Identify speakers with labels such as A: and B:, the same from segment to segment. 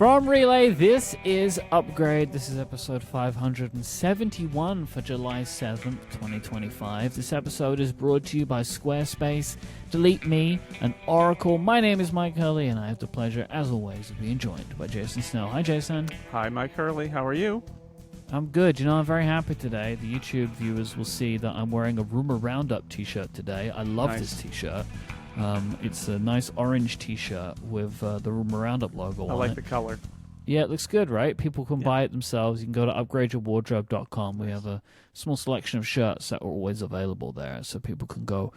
A: From Relay, this is Upgrade. This is episode 571 for July 7th, 2025. This episode is brought to you by Squarespace, Delete Me, and Oracle. My name is Mike Hurley, and I have the pleasure, as always, of being joined by Jason Snell. Hi, Jason.
B: Hi, Mike Hurley. How are you?
A: I'm good. You know, I'm very happy today. The YouTube viewers will see that I'm wearing a Rumor Roundup t-shirt today. I love this t-shirt. It's a nice orange t-shirt with the Rumor Roundup logo on it.
B: I like the color.
A: Yeah, it looks good, right? People can buy it themselves. You can go to upgradeyourwardrobe.com. We have a small selection of shirts that are always available there, so people can go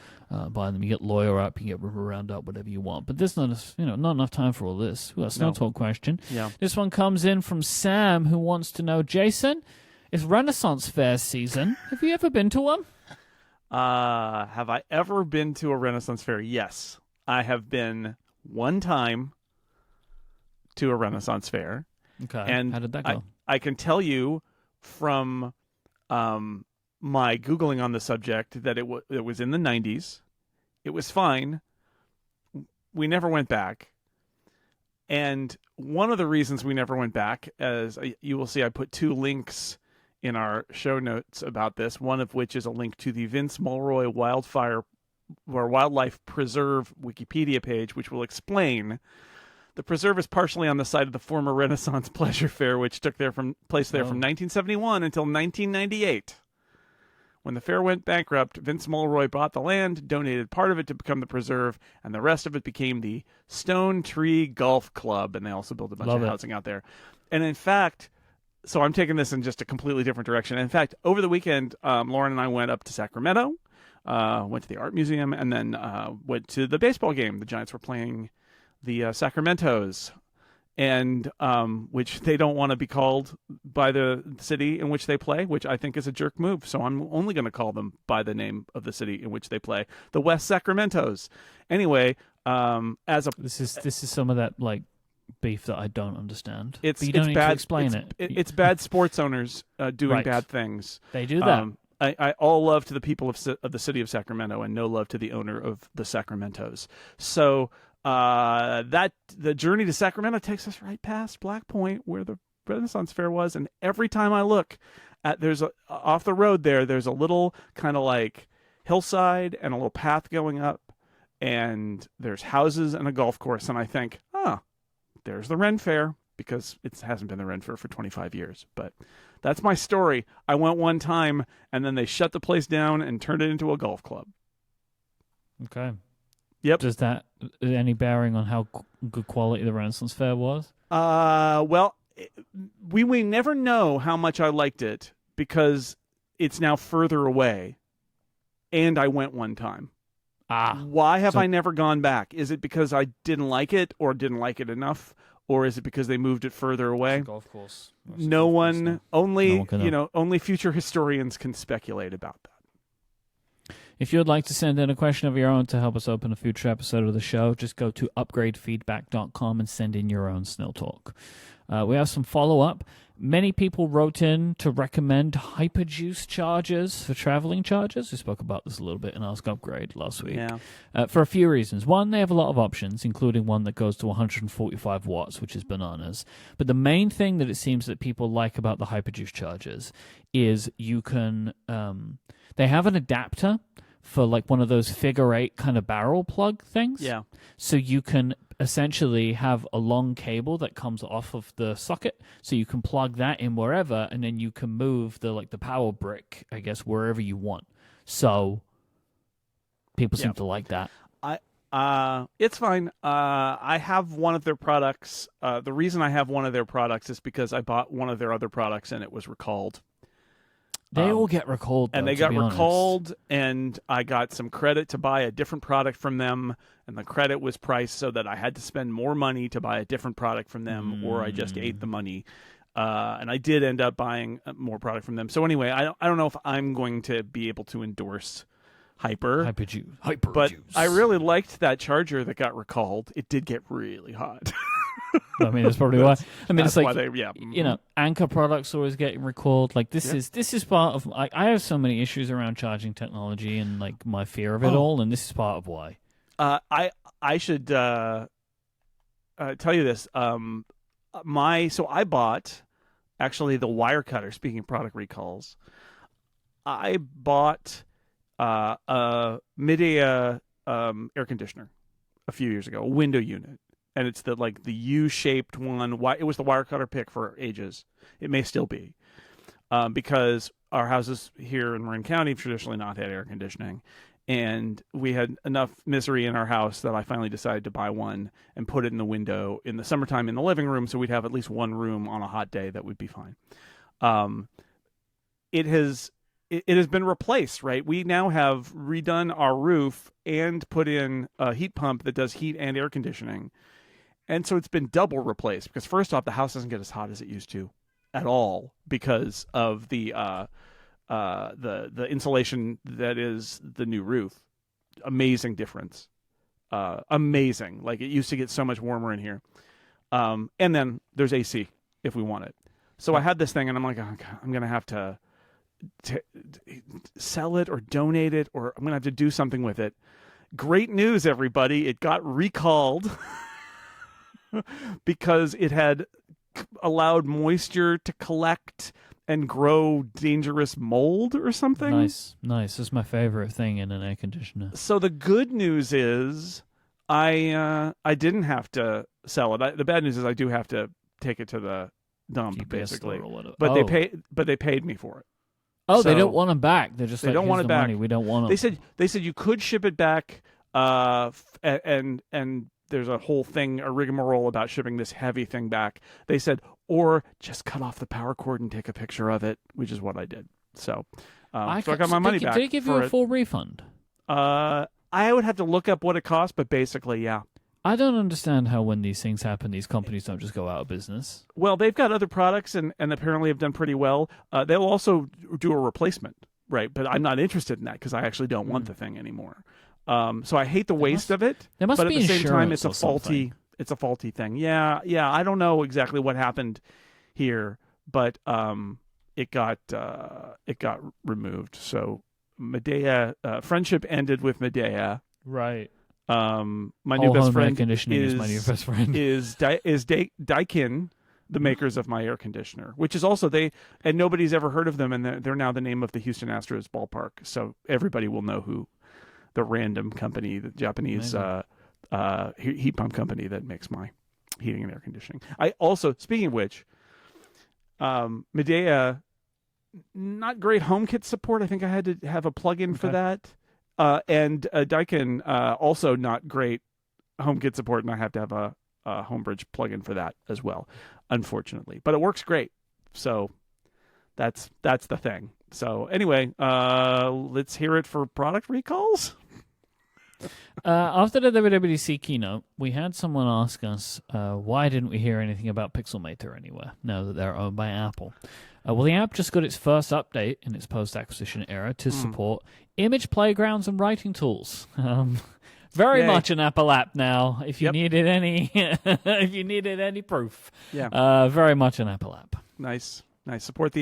A: buy them. You get Lawyer Up, you get Rumor Roundup, whatever you want. But there's not enough time for all this. We've got a Snell Talk question.
B: Yeah.
A: This one comes in from Sam, who wants to know, Jason, it's Renaissance Fair season. Have you ever been to one?
B: Have I ever been to a Renaissance Fair? Yes. I have been one time to a Renaissance Fair.
A: Okay.
B: And
A: how did that go?
B: I can tell you from my Googling on the subject that it was in the 90s. It was fine. We never went back. And one of the reasons we never went back, as you will see, I put two links in our show notes about this, one of which is a link to the Vince Mulroy Wildlife Preserve Wikipedia page, which will explain the preserve is partially on the site of the former Renaissance Pleasure Fair, which took place there from 1971 until 1998. When the fair went bankrupt, Vince Mulroy bought the land, donated part of it to become the preserve, and the rest of it became the Stone Tree Golf Club, and they also built a bunch of housing out there. And in fact, so I'm taking this in just a completely different direction. In fact, over the weekend, Lauren and I went up to Sacramento, went to the art museum, and then went to the baseball game. The Giants were playing the Sacramentos, and which they don't want to be called by the city in which they play, which I think is a jerk move. So I'm only going to call them by the name of the city in which they play, the West Sacramentos. Anyway, this
A: is some of that beef that I don't understand.
B: It's
A: but you don't need
B: bad.
A: To explain
B: It's bad sports owners doing bad things.
A: They do that.
B: I all love to the people of the city of Sacramento, and no love to the owner of the Sacramentos. So that the journey to Sacramento takes us right past Black Point, where the Renaissance Fair was, and every time I look at off the road there's a little kind of like hillside and a little path going up, and there's houses and a golf course, and I think, there's the Ren Fair, because it hasn't been the Ren Fair for 25 years. But that's my story. I went one time, and then they shut the place down and turned it into a golf club.
A: Okay.
B: Yep.
A: Does that any bearing on how good quality the Renaissance Fair was?
B: Well, we never know how much I liked it, because it's now further away, and I went one time. Why have I never gone back? Is it because I didn't like it, or didn't like it enough, or is it because they moved it further away?
A: It's a golf course.
B: Only future historians can speculate about that.
A: If you would like to send in a question of your own to help us open a future episode of the show, just go to upgradefeedback.com and send in your own Snell Talk. We have some follow-up. Many people wrote in to recommend Hyperjuice chargers for traveling chargers. We spoke about this a little bit in Ask Upgrade last week.
B: Yeah.
A: For a few reasons. One, they have a lot of options, including one that goes to 145 watts, which is bananas. But the main thing that it seems that people like about the Hyperjuice chargers is you can... they have an adapter for one of those figure-8 kind of barrel plug things.
B: Yeah.
A: So you can essentially have a long cable that comes off of the socket, so you can plug that in wherever, and then you can move the power brick, I guess, wherever you want. So people seem to like that.
B: It's fine. I have one of their products. The reason I have one of their products is because I bought one of their other products and it was recalled.
A: They all get recalled, though,
B: and they got recalled,
A: honest.
B: And I got some credit to buy a different product from them, and the credit was priced so that I had to spend more money to buy a different product from them, or I just ate the money. And I did end up buying more product from them. So anyway, I don't know if I'm going to be able to endorse
A: Hyperjuice.
B: But I really liked that charger that got recalled. It did get really hot.
A: I mean, that's probably why. I mean, it's like,
B: you
A: know, Anchor products always getting recalled. Like, this is part of, I have so many issues around charging technology and, like, my fear of it all, and this is part of why.
B: I should tell you this. So I bought actually the wire cutter. Speaking of product recalls, I bought a Midea air conditioner a few years ago, a window unit, and it's the U-shaped one. It was the wire cutter pick for ages. It may still be, because our houses here in Marin County have traditionally not had air conditioning, and we had enough misery in our house that I finally decided to buy one and put it in the window in the summertime in the living room, so we'd have at least one room on a hot day that would be fine. It has been replaced, right? We now have redone our roof and put in a heat pump that does heat and air conditioning. And so it's been double replaced, because first off, the house doesn't get as hot as it used to at all because of the insulation that is the new roof. Amazing difference. Amazing. Like, it used to get so much warmer in here. And then there's AC if we want it. So I had this thing and I'm like, oh, God, I'm going to have to sell it or donate it, or I'm going to have to do something with it. Great news, everybody. It got recalled because it had allowed moisture to collect and grow dangerous mold or something.
A: Nice. That's my favorite thing in an air conditioner.
B: So the good news is I didn't have to sell it. The bad news is I do have to take it to the dump,
A: GPS
B: basically.
A: store or whatever.
B: But
A: Oh.
B: they paid me for it.
A: Oh,
B: So
A: they don't want them back. They're just
B: they
A: like,
B: don't
A: here's
B: want
A: the
B: it back.
A: money. We don't want them.
B: They said you could ship it back, and there's a whole thing, a rigmarole about shipping this heavy thing back. They said, or just cut off the power cord and take a picture of it, which is what I did. So, so I got my money back.
A: Did they give you a full refund?
B: I would have to look up what it cost, but basically, yeah.
A: I don't understand how when these things happen, these companies don't just go out of business.
B: Well, they've got other products and apparently have done pretty well. They'll also do a replacement, right? But I'm not interested in that because I actually don't want the thing anymore. So I hate the waste of it.
A: There must
B: but
A: be
B: at the same time,
A: insurance
B: it's
A: or
B: a faulty thing. Yeah. I don't know exactly what happened here, but it got removed. So Midea, friendship ended with Midea.
A: Right.
B: My new best friend
A: is my new best friend.
B: is Daikin, the makers of my air conditioner, which is also and nobody's ever heard of them, and they're now the name of the Houston Astros ballpark. So everybody will know who the random company, the Japanese heat pump company that makes my heating and air conditioning. I also, speaking of which, Midea, not great HomeKit support. I think I had to have a plugin for that. And Daikin, also not great HomeKit support, and I have to have a Homebridge plugin for that as well, unfortunately. But it works great, so that's the thing. So anyway, let's hear it for product recalls.
A: After the WWDC keynote, we had someone ask us, why didn't we hear anything about Pixelmator anywhere now that they're owned by Apple? Well, the app just got its first update in its post-acquisition era to support image playgrounds and writing tools. Very much an Apple app now. If you needed any, proof, very much an Apple app.
B: Nice. Support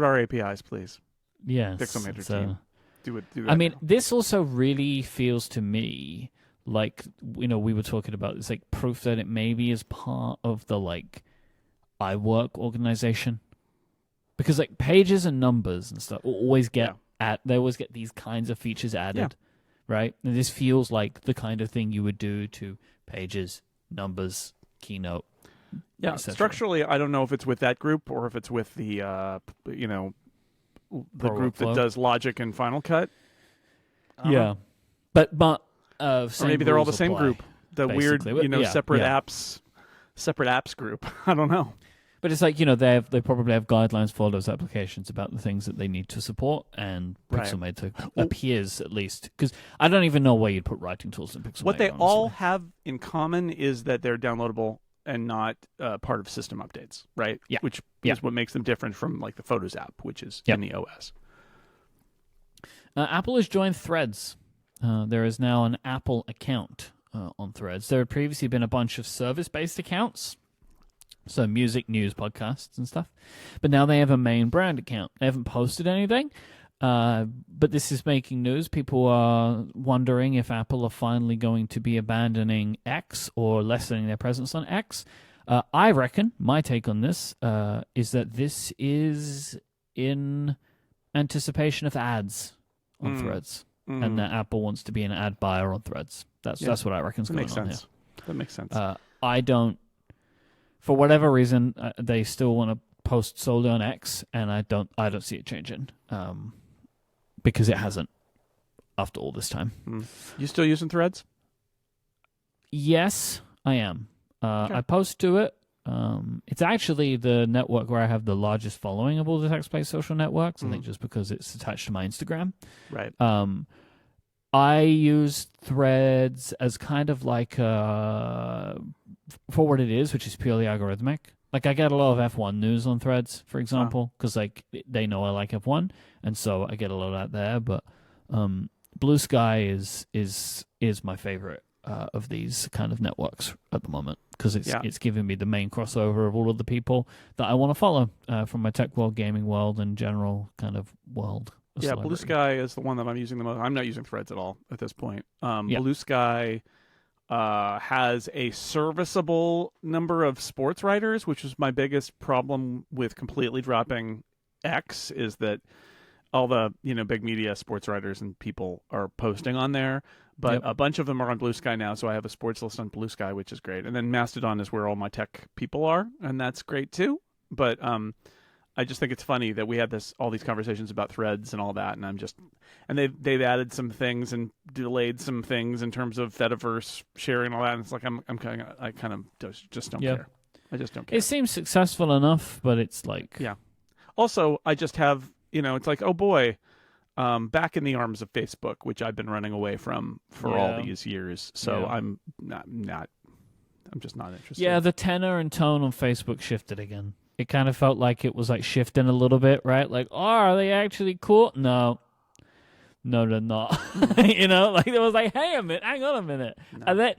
B: our APIs, please.
A: Yes.
B: Pixelmator team. Do that.
A: I mean, this also really feels to me like, we were talking about this, like proof that it maybe is part of the iWork organization. Because like pages and numbers and stuff always get they always get these kinds of features added, right? And this feels like the kind of thing you would do to pages, numbers, Keynote.
B: Yeah, structurally, I don't know if it's with that group or if it's with the the group that does Logic and Final Cut.
A: Yeah, but
B: or maybe they're all the same group. The
A: basically.
B: weird, separate apps group. I don't know.
A: But it's like, they probably have guidelines for those applications about the things that they need to support, and Pixelmator appears at least. Because I don't even know where you'd put writing tools in Pixelmator.
B: What they all have in common is that they're downloadable and not part of system updates, right?
A: Yeah.
B: Which is what makes them different from like the Photos app, which is in the OS.
A: Apple has joined Threads. There is now an Apple account on Threads. There had previously been a bunch of service-based accounts. So music, news, podcasts, and stuff. But now they have a main brand account. They haven't posted anything, but this is making news. People are wondering if Apple are finally going to be abandoning X or lessening their presence on X. I reckon my take on this is that this is in anticipation of ads on Threads, and that Apple wants to be an ad buyer on Threads. That's what I reckon's going on here.
B: That makes sense.
A: I don't, for whatever reason, they still want to post solely on X, and I don't see it changing, because it hasn't after all this time.
B: You still using Threads?
A: Yes, I am.
B: Okay.
A: I post to it. It's actually the network where I have the largest following of all the text-based social networks. I think just because it's attached to my Instagram.
B: Right.
A: I use Threads as kind of like for what it is, which is purely algorithmic. Like I get a lot of F1 news on Threads, for example, because like they know I like F1, and so I get a lot of that there. But Blue Sky is my favorite of these kind of networks at the moment, because it's giving me the main crossover of all of the people that I want to follow from my tech world, gaming world, and general kind of world.
B: Yeah, Blue Sky is the one that I'm using the most. I'm not using Threads at all at this point. Blue Sky has a serviceable number of sports writers, which was my biggest problem with completely dropping X, is that all the big media sports writers and people are posting on there, but a bunch of them are on Blue Sky now, so I have a sports list on Blue Sky, which is great. And then Mastodon is where all my tech people are, and that's great too. But I just think it's funny that we had all these conversations about Threads and all that, and they've added some things and delayed some things in terms of Fediverse sharing and all that. And it's like I kind of just don't care. I just don't care.
A: It seems successful enough, but it's like
B: Also, I just have it's like, oh boy, back in the arms of Facebook, which I've been running away from for all these years. So I'm just not interested.
A: Yeah, the tenor and tone on Facebook shifted again. It kind of felt like it was like shifting a little bit, right? Like, are they actually cool? No, they're not. Like it was like, hey, hang on a minute.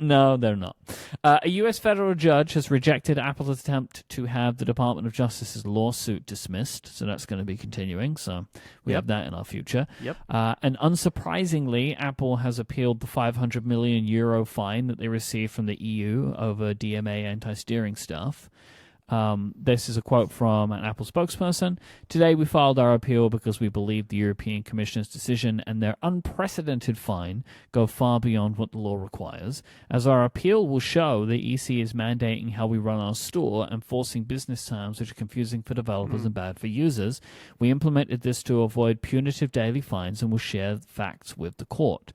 A: No, they're not. A U.S. federal judge has rejected Apple's attempt to have the Department of Justice's lawsuit dismissed, so that's going to be continuing. So we have that in our future.
B: Yep.
A: And unsurprisingly, Apple has appealed the €500 million fine that they received from the EU over DMA anti-steering stuff. This is a quote from an Apple spokesperson. Today we filed our appeal because we believe the European Commission's decision and their unprecedented fine go far beyond what the law requires. As our appeal will show, the EC is mandating how we run our store and forcing business terms which are confusing for developers and bad for users. We implemented this to avoid punitive daily fines and will share facts with the court.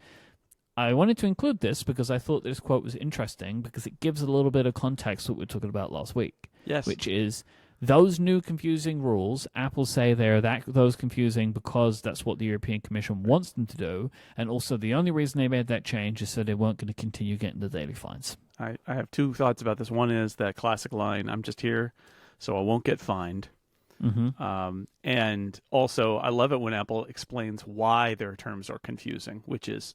A: I wanted to include this because I thought this quote was interesting because it gives a little bit of context to what we were talking about last week.
B: Yes.
A: Which is those new confusing rules, Apple say they're those confusing because that's what the European Commission wants them to do, and also the only reason they made that change is so they weren't going to continue getting the daily fines.
B: I have two thoughts about this. One is that classic line, I'm just here so I won't get fined. And also, I love it when Apple explains why their terms are confusing, which is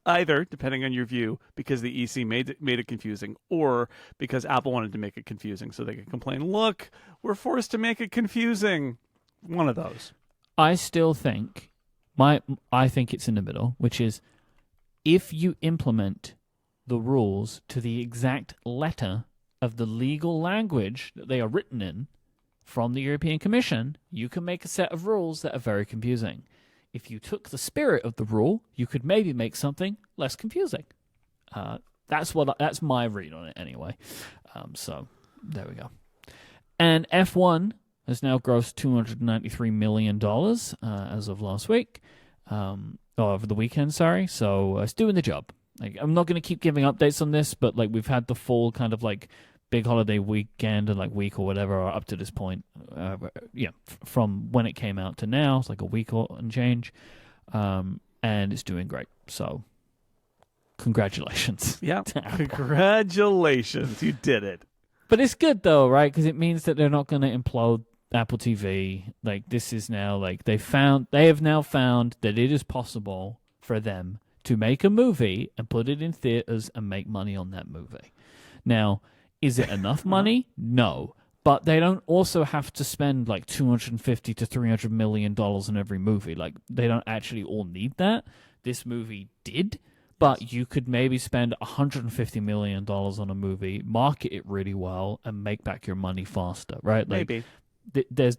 B: either, depending on your view, because the EC made it confusing, or because Apple wanted to make it confusing so they could complain, look, we're forced to make it confusing. One of those.
A: I still think, I think it's in the middle, which is if you implement the rules to the exact letter of the legal language that they are written in, from the European Commission, you can make a set of rules that are very confusing. If you took the spirit of the rule, you could maybe make something less confusing. That's my read on it anyway. So there we go. And F1 has now grossed $293 million as of last week, over the weekend. Sorry, so it's doing the job. Like, I'm not going to keep giving updates on this, but like we've had the full kind of like big holiday weekend and like week or whatever, or up to this point, from when it came out to now, it's like a week and change, and it's doing great. So, congratulations!
B: Yeah, congratulations, you did it.
A: But it's good though, right? Because it means that they're not going to implode Apple TV. Like this is now like they have now found that it is possible for them to make a movie and put it in theaters and make money on that movie. Now, is it enough money? No. But they don't also have to spend like $250 to $300 million on every movie. Like, they don't actually all need that. This movie did. But you could maybe spend $150 million on a movie, market it really well, and make back your money faster, right? Like,
B: Maybe.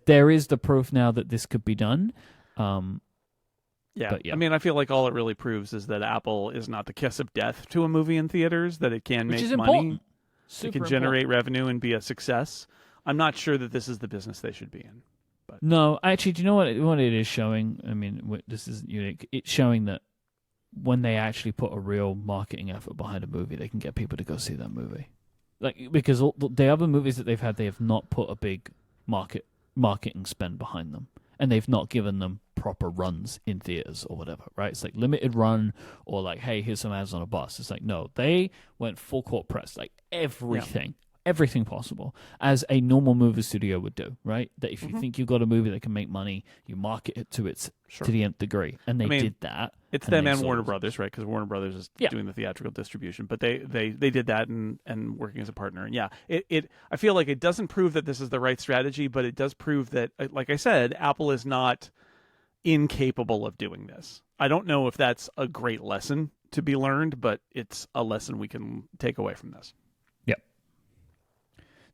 A: There is the proof now that this could be done.
B: Yeah.
A: But yeah.
B: I mean, I feel like all it really proves is that Apple is not the kiss of death to a movie in theaters, that it can
A: Which
B: make
A: is
B: money.
A: important.
B: It can generate revenue and be a success. I'm not sure that this is the business they should be in. But
A: No, actually, do you know what it is showing? I mean, this is unique. It's showing that when they actually put a real marketing effort behind a movie, they can get people to go see that movie. Like, because all the other movies that they've had, they have not put a big marketing spend behind them, and they've not given them proper runs in theaters or whatever, right? It's like limited run, or like, hey, here's some ads on a bus. It's like, no, they went full court press, like everything possible, as a normal movie studio would do, right? That if you think you've got a movie that can make money, you market it to to the nth degree, and they did that.
B: It's them and Warner Brothers, right? Because Warner Brothers is doing the theatrical distribution, but they did that and working as a partner. And I feel like it doesn't prove that this is the right strategy, but it does prove that, like I said, Apple is not incapable of doing this. I don't know if that's a great lesson to be learned, but it's a lesson we can take away from this.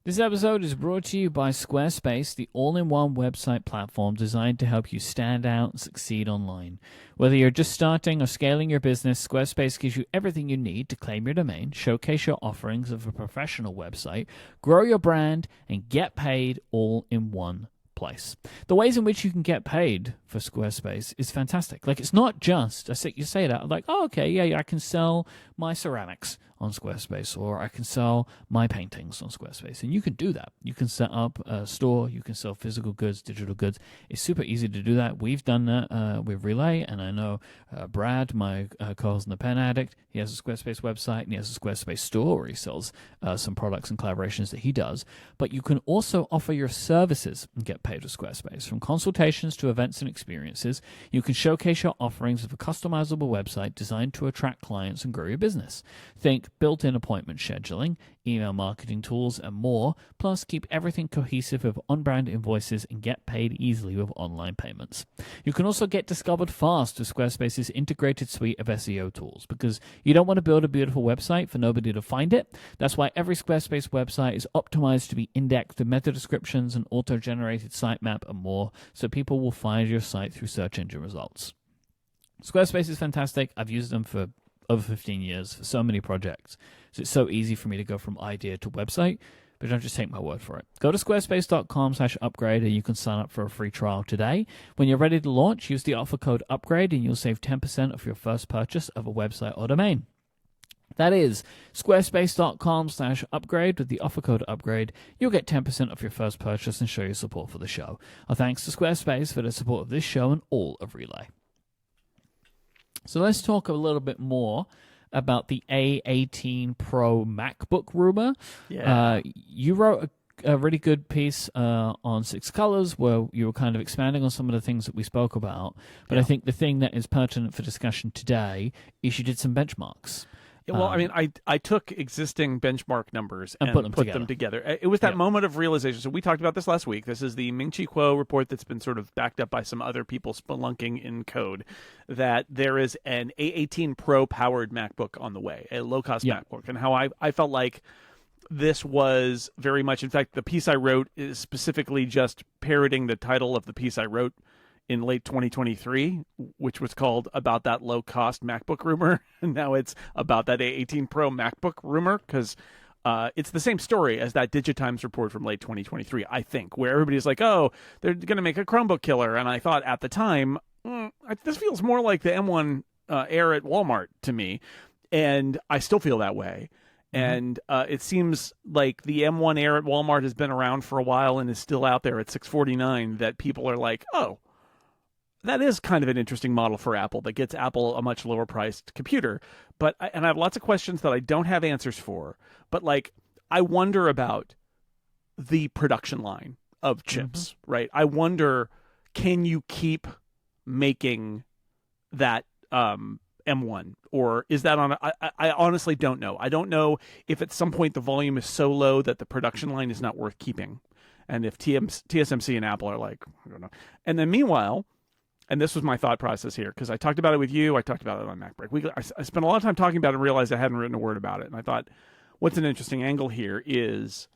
A: This episode is brought to you by Squarespace, the all-in-one website platform designed to help you stand out and succeed online. Whether you're just starting or scaling your business, Squarespace gives you everything you need to claim your domain, showcase your offerings of a professional website, grow your brand, and get paid all in one place. The ways in which you can get paid for Squarespace is fantastic. Like, it's not just, you say that, like, oh, okay, yeah, I can sell my ceramics on Squarespace, or I can sell my paintings on Squarespace. And you can do that. You can set up a store. You can sell physical goods, digital goods. It's super easy to do that. We've done that with Relay, and I know Brad, my co-host in the Pen Addict, he has a Squarespace website, and he has a Squarespace store where he sells some products and collaborations that he does. But you can also offer your services and get paid with Squarespace. From consultations to events and experiences, you can showcase your offerings with a customizable website designed to attract clients and grow your business. Think built-in appointment scheduling, email marketing tools, and more, plus keep everything cohesive with on-brand invoices and get paid easily with online payments. You can also get discovered fast with Squarespace's integrated suite of SEO tools, because you don't want to build a beautiful website for nobody to find it. That's why every Squarespace website is optimized to be indexed with meta descriptions and auto-generated sitemap and more, so people will find your site through search engine results. Squarespace is fantastic. I've used them for over 15 years for so many projects. So it's so easy for me to go from idea to website, but don't just take my word for it. Go to squarespace.com/upgrade and you can sign up for a free trial today. When you're ready to launch, use the offer code UPGRADE and you'll save 10% of your first purchase of a website or domain. That is squarespace.com/upgrade with the offer code UPGRADE. You'll get 10% off your first purchase and show your support for the show. Our thanks to Squarespace for the support of this show and all of Relay. So let's talk a little bit more about the A18 Pro MacBook rumor.
B: Yeah.
A: You wrote a really good piece on Six Colors where you were kind of expanding on some of the things that we spoke about. But I think the thing that is pertinent for discussion today is you did some benchmarks.
B: Yeah, well, I mean, I took existing benchmark numbers and put them together. It was that moment of realization. So we talked about this last week. This is the Ming-Chi Kuo report that's been sort of backed up by some other people spelunking in code, that there is an A18 Pro powered MacBook on the way, a low-cost MacBook. And how I felt like this was very much, in fact, the piece I wrote is specifically just parroting the title of the piece I wrote in late 2023, which was called About That Low-Cost MacBook Rumor. And now it's about that A18 Pro MacBook rumor, because it's the same story as that DigiTimes report from late 2023, I think, where everybody's like, oh, they're going to make a Chromebook killer. And I thought at the time, this feels more like the M1 Air at Walmart to me. And I still feel that way. And it seems like the M1 Air at Walmart has been around for a while and is still out there at $649, that people are like, oh, that is kind of an interesting model for Apple that gets Apple a much lower priced computer. But I have lots of questions that I don't have answers for. But like, I wonder about the production line of chips, right? I wonder, can you keep making that M1, or is that on? I honestly don't know. I don't know if at some point the volume is so low that the production line is not worth keeping, and if TSMC and Apple are like, I don't know. And then meanwhile, and this was my thought process here, because I talked about it with you, I talked about it on MacBreak. I spent a lot of time talking about it and realized I hadn't written a word about it. And I thought, what's an interesting angle here is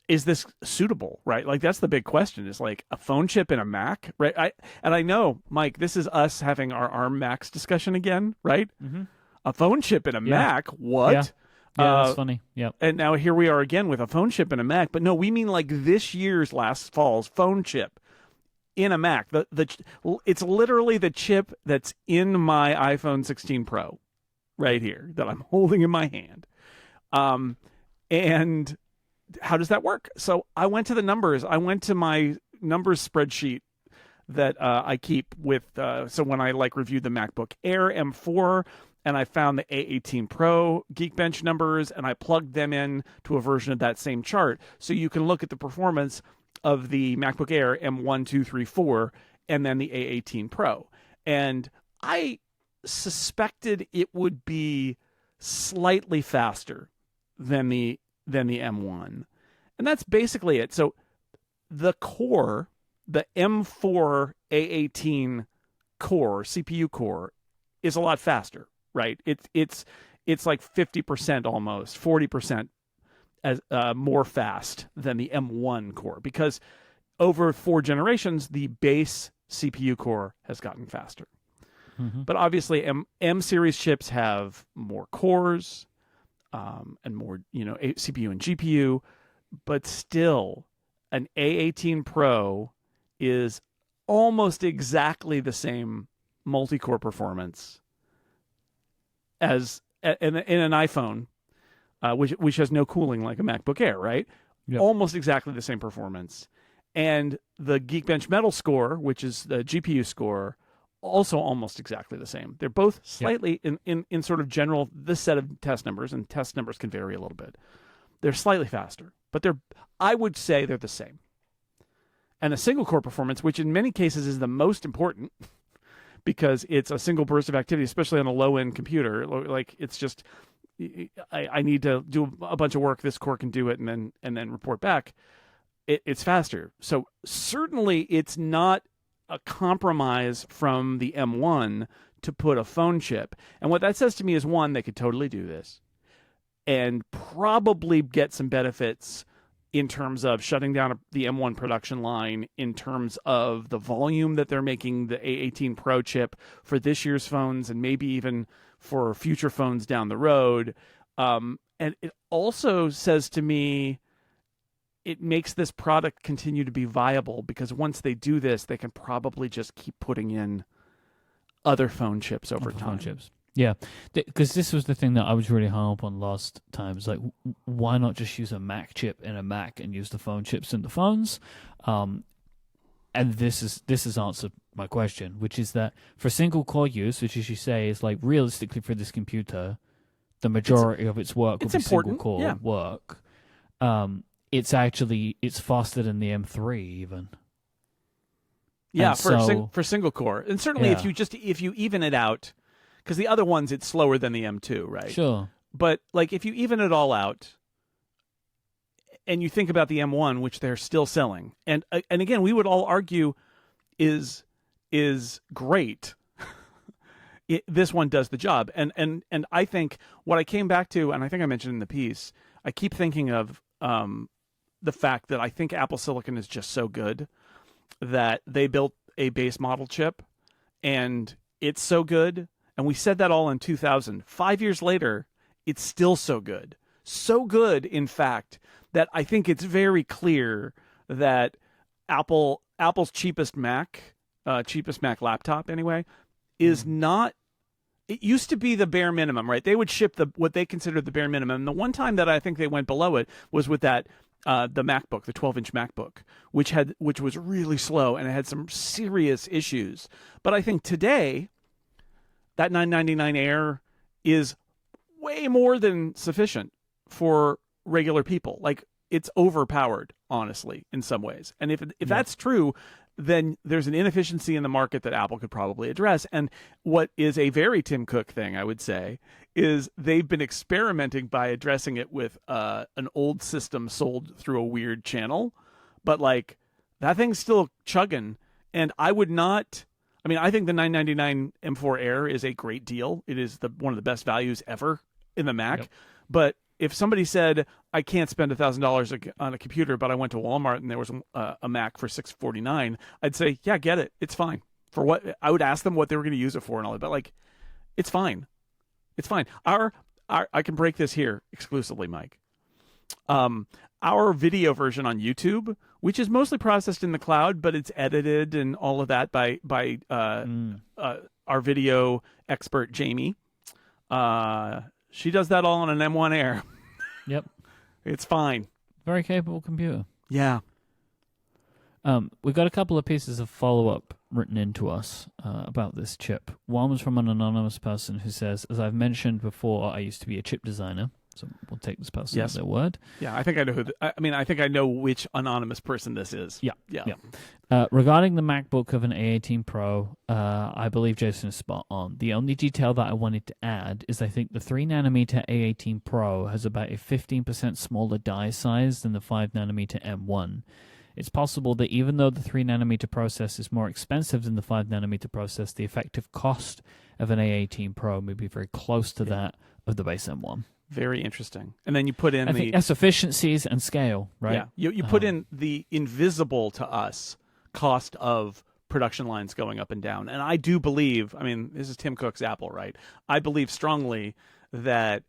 B: this suitable, right? Like, that's the big question, is like a phone chip in a Mac, right? I know, Mike, this is us having our ARM Macs discussion again, right?
A: Mm-hmm.
B: A phone chip in a Mac, what?
A: Yeah. Yeah, that's funny. Yep.
B: And now here we are again with a phone chip in a Mac, but no, we mean like this year's last fall's phone chip in a Mac. It's literally the chip that's in my iPhone 16 Pro right here that I'm holding in my hand. And how does that work? So I went to the numbers. I went to my numbers spreadsheet that I keep with. So when I reviewed the MacBook Air M4, and I found the A18 Pro Geekbench numbers, and I plugged them in to a version of that same chart, so you can look at the performance of the MacBook Air M1, 2, 3, 4, and then the A18 Pro. And I suspected it would be slightly faster than the M1. And that's basically it. So the core, the M4 A18 core, CPU core, is a lot faster, right? It's like 50% almost, 40% as more fast than the M1 core, because over 4 generations, the base CPU core has gotten faster. Mm-hmm. But obviously, M series chips have more cores and more, CPU and GPU. But still, an A18 Pro is almost exactly the same multi-core performance as in an iPhone, which has no cooling like a MacBook Air, right? Yep. Almost exactly the same performance. And the Geekbench Metal score, which is the GPU score, also almost exactly the same. They're both slightly, in sort of general, this set of test numbers, and test numbers can vary a little bit. They're slightly faster, but I would say they're the same. And the single core performance, which in many cases is the most important, because it's a single burst of activity, especially on a low-end computer. Like, it's just, I need to do a bunch of work. This core can do it, and then report back. It's faster. So certainly it's not a compromise from the M1 to put a phone chip. And what that says to me is, one, they could totally do this and probably get some benefits in terms of shutting down the M1 production line, in terms of the volume that they're making the A18 Pro chip for this year's phones, and maybe even for future phones down the road. And it also says to me, it makes this product continue to be viable, because once they do this, they can probably just keep putting in other phone chips over time. Phone chips.
A: Yeah, because this was the thing that I was really hung up on last time. It's like, why not just use a Mac chip in a Mac and use the phone chips in the phones? And this has answered my question, which is that for single core use, which, as you say, is like realistically for this computer, the majority of its work will be single core work. It's faster than the M3 even.
B: Yeah, for single core, and certainly if you even it out. Because the other ones, it's slower than the M2, right?
A: Sure.
B: But like, if you even it all out, and you think about the M1, which they're still selling, and again, we would all argue is great. This one does the job, and I think what I came back to, and I think I mentioned in the piece, I keep thinking of the fact that I think Apple Silicon is just so good that they built a base model chip, and it's so good. And we said that all in 2000. 5 years later, it's still so good. So good, in fact, that I think it's very clear that Apple's cheapest Mac laptop anyway, is not. It used to be the bare minimum, right? They would ship what they considered the bare minimum. And the one time that I think they went below it was with that the MacBook, the 12-inch MacBook, which was really slow, and it had some serious issues. But I think today, that $999 Air is way more than sufficient for regular people. Like, it's overpowered, honestly, in some ways. And if that's true, then there's an inefficiency in the market that Apple could probably address. And what is a very Tim Cook thing, I would say, is they've been experimenting by addressing it with an old system sold through a weird channel. But, like, that thing's still chugging And I would not. I mean, I think the $999 M4 Air is a great deal. It is one of the best values ever in the Mac.
A: Yep.
B: But if somebody said, I can't spend $1,000 on a computer, but I went to Walmart and there was a Mac for $649, I'd say, yeah, get it. It's fine. For what? I would ask them what they were going to use it for and all that. But like, it's fine. It's fine. I can break this here exclusively, Mike. Our video version on YouTube, which is mostly processed in the cloud, but it's edited and all of that by our video expert, Jamie. She does that all on an M1 Air.
A: Yep.
B: It's fine.
A: Very capable computer.
B: Yeah.
A: We got a couple of pieces of follow-up written into us about this chip. One was from an anonymous person who says, as I've mentioned before, I used to be a chip designer. So we'll take this person at their word.
B: Yeah, I think I know who. I think I know which anonymous person this is.
A: Yeah. Regarding the MacBook of an A18 Pro, I believe Jason is spot on. The only detail that I wanted to add is I think the 3nm A18 Pro has about a 15% smaller die size than the 5nm M1. It's possible that even though the 3nm process is more expensive than the 5nm process, the effective cost of an A18 Pro may be very close to that of the base M1.
B: Very interesting. And then you put in
A: I think that's efficiencies and scale, right?
B: Yeah. You put in the invisible to us cost of production lines going up and down. And I do believe, I mean, this is Tim Cook's Apple, right? I believe strongly that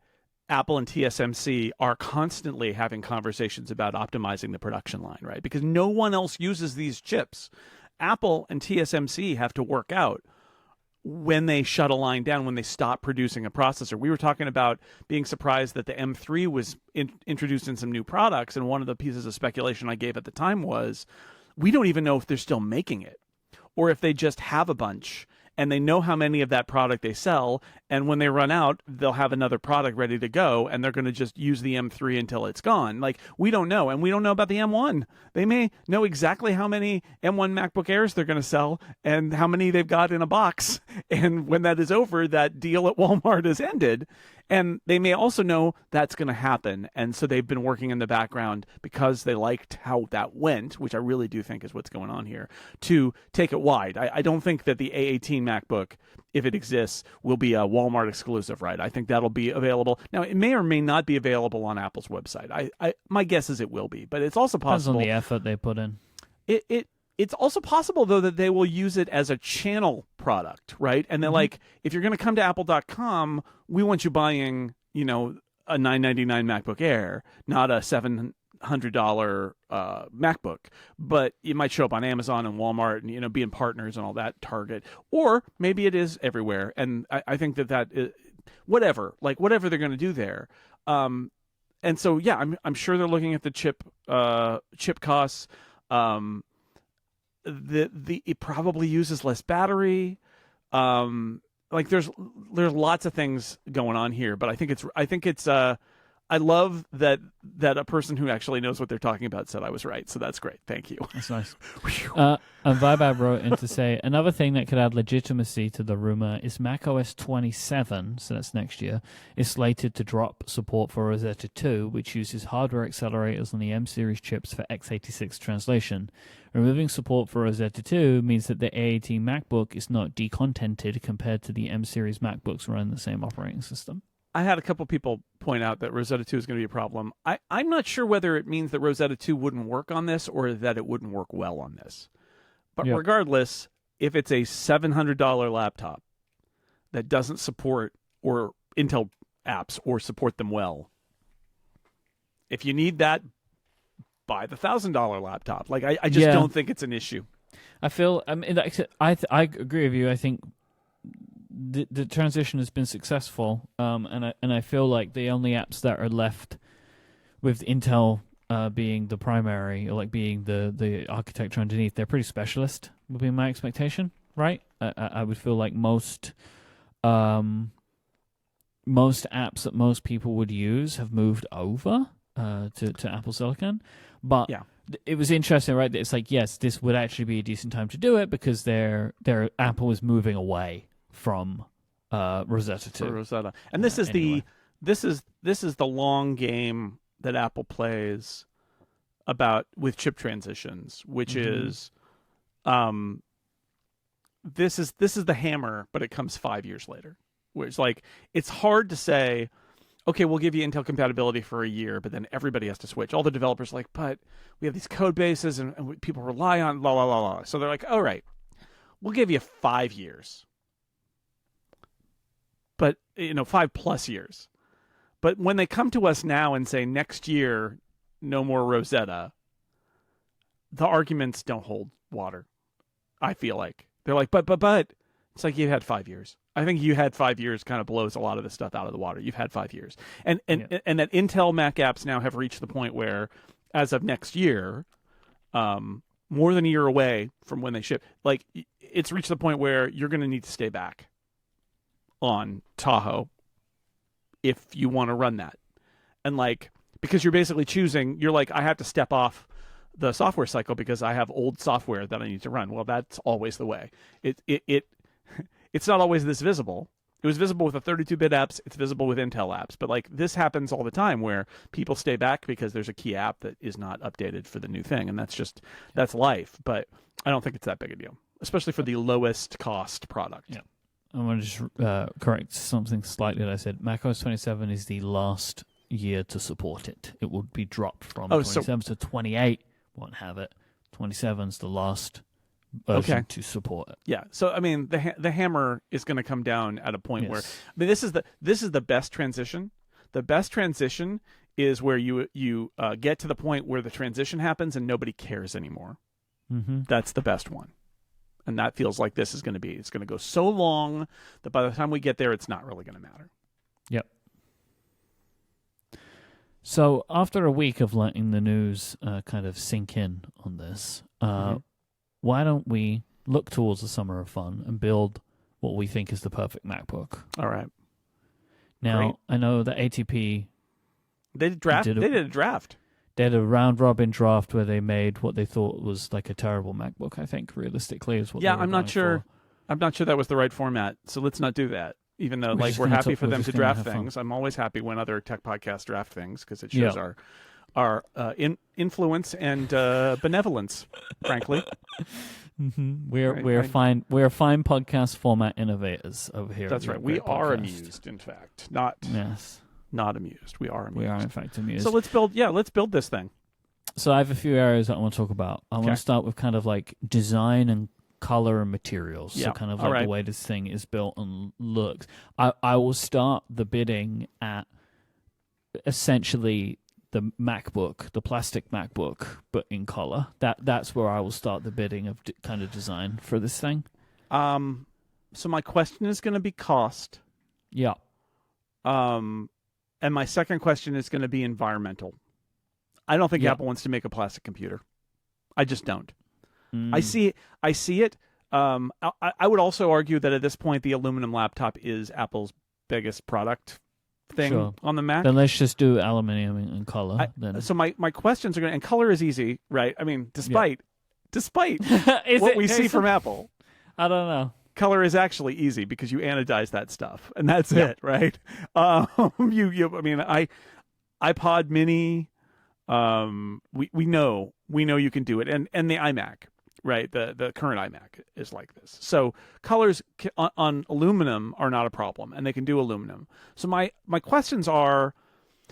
B: Apple and TSMC are constantly having conversations about optimizing the production line, right? Because no one else uses these chips. Apple and TSMC have to work out when they shut a line down, when they stop producing a processor. We were talking about being surprised that the M3 was introduced in some new products, and one of the pieces of speculation I gave at the time was, we don't even know if they're still making it, or if they just have a bunch, and they know how many of that product they sell, and when they run out, they'll have another product ready to go, and they're going to just use the M3 until it's gone. Like, we don't know, and we don't know about the M1. They may know exactly how many M1 MacBook Airs they're going to sell, and how many they've got in a box, and when that is over, that deal at Walmart has ended, and they may also know that's going to happen, and so they've been working in the background because they liked how that went, which I really do think is what's going on here, to take it wide. I don't think that the A18 MacBook, if it exists, will be a Walmart exclusive, right? I think that'll be available. Now, it may or may not be available on Apple's website. My guess is it will be, but it's also possible.
A: Depends on the effort they put in.
B: It's also possible, though, that they will use it as a channel product, right? And they're like, if you're going to come to Apple.com, we want you buying, a $999 MacBook Air, not a $700 MacBook. But it might show up on Amazon and Walmart and, being partners and all that, Target. Or maybe it is everywhere. And I think that is, whatever they're going to do there. And so, yeah, I'm sure they're looking at the chip costs. It probably uses less battery. There's lots of things going on here, but I think it's I love that a person who actually knows what they're talking about said I was right. So that's great. Thank you.
A: That's nice. And Vibab wrote in to say, another thing that could add legitimacy to the rumor is macOS 27, so that's next year, is slated to drop support for Rosetta 2, which uses hardware accelerators on the M-series chips for x86 translation. Removing support for Rosetta 2 means that the A18 MacBook is not decontented compared to the M-series MacBooks running the same operating system.
B: I had a couple people point out that Rosetta 2 is going to be a problem. I'm not sure whether it means that Rosetta 2 wouldn't work on this or that it wouldn't work well on this. But regardless, if it's a $700 laptop that doesn't support or Intel apps or support them well, if you need that, buy the $1,000 laptop. Like, I just don't think it's an issue.
A: I feel, I agree with you. I think the transition has been successful, and I feel like the only apps that are left with Intel being the primary, or like being the architecture underneath, they're pretty specialist, would be my expectation, right? I would feel like most apps that most people would use have moved over to Apple Silicon, but it was interesting, right? It's like, yes, this would actually be a decent time to do it because their Apple is moving away from Rosetta 2.
B: Rosetta. And this is this is the long game that Apple plays with chip transitions, which is this is the hammer, but it comes 5 years later. Where it's like, it's hard to say, okay, we'll give you Intel compatibility for a year, but then everybody has to switch. All the developers are like, but we have these code bases and people rely on la la la la. So they're like, all right, we'll give you 5 years. But 5+ years. But when they come to us now and say next year, no more Rosetta, the arguments don't hold water. I feel like they're like, but it's like, you had 5 years. I think you had 5 years kind of blows a lot of this stuff out of the water. You've had 5 years, and that Intel Mac apps now have reached the point where, as of next year, more than a year away from when they ship, like it's reached the point where you're going to need to stay back on Tahoe if you want to run that, and like, because you're basically choosing, you're like, I have to step off the software cycle because I have old software that I need to run. Well, that's always the way. It's not always this visible. It was visible with the 32-bit apps. It's visible with Intel apps. But like, this happens all the time where people stay back because there's a key app that is not updated for the new thing, and that's life. But I don't think it's that big a deal, especially for the lowest cost product.
A: Yeah. I'm going to just correct something slightly that I said. macOS 27 is the last year to support it. It would be dropped from 27 to 28. Won't have it. 27's the last version to support it.
B: Yeah. So I mean, the hammer is going to come down at a point where, I mean, this is the best transition. The best transition is where you get to the point where the transition happens and nobody cares anymore.
A: Mm-hmm.
B: That's the best one. And that feels like this is going to be. It's going to go so long that by the time we get there, it's not really going to matter.
A: Yep. So after a week of letting the news kind of sink in on this, why don't we look towards the summer of fun and build what we think is the perfect MacBook?
B: All right.
A: Now,
B: Great.
A: I know the ATP...
B: They did a draft.
A: They had a round-robin draft where they made what they thought was like a terrible MacBook, I think, realistically, is what they were
B: I'm not sure.
A: for.
B: I'm not sure that was the right format, so let's not do that. Even though we're happy for them to draft things. I'm always happy when other tech podcasts draft things because it shows our influence and benevolence, frankly.
A: Mm-hmm. We're fine podcast format innovators over here.
B: That's right. We are amused, in fact. Not amused. We are amused.
A: We are in fact amused.
B: So let's build this thing.
A: So I have a few areas that I want to talk about. I want to start with kind of like design and color and materials. So kind of like the way this thing is built and looks. I will start the bidding at essentially the MacBook, the plastic MacBook, but in color. That's where I will start the bidding of kind of design for this thing.
B: So my question is going to be cost.
A: Yeah.
B: And my second question is going to be environmental. I don't think Apple wants to make a plastic computer. I just don't. I see it. I would also argue that at this point, the aluminum laptop is Apple's biggest product thing on the Mac.
A: Then let's just do aluminum in color.
B: So my questions are going to, and color is easy, right? I mean, despite what we see from Apple.
A: I don't know.
B: Color is actually easy because you anodize that stuff, and that's it, right? I mean, iPod Mini, we know you can do it, and the iMac, right? The current iMac is like this. So colors on aluminum are not a problem, and they can do aluminum. So my questions are,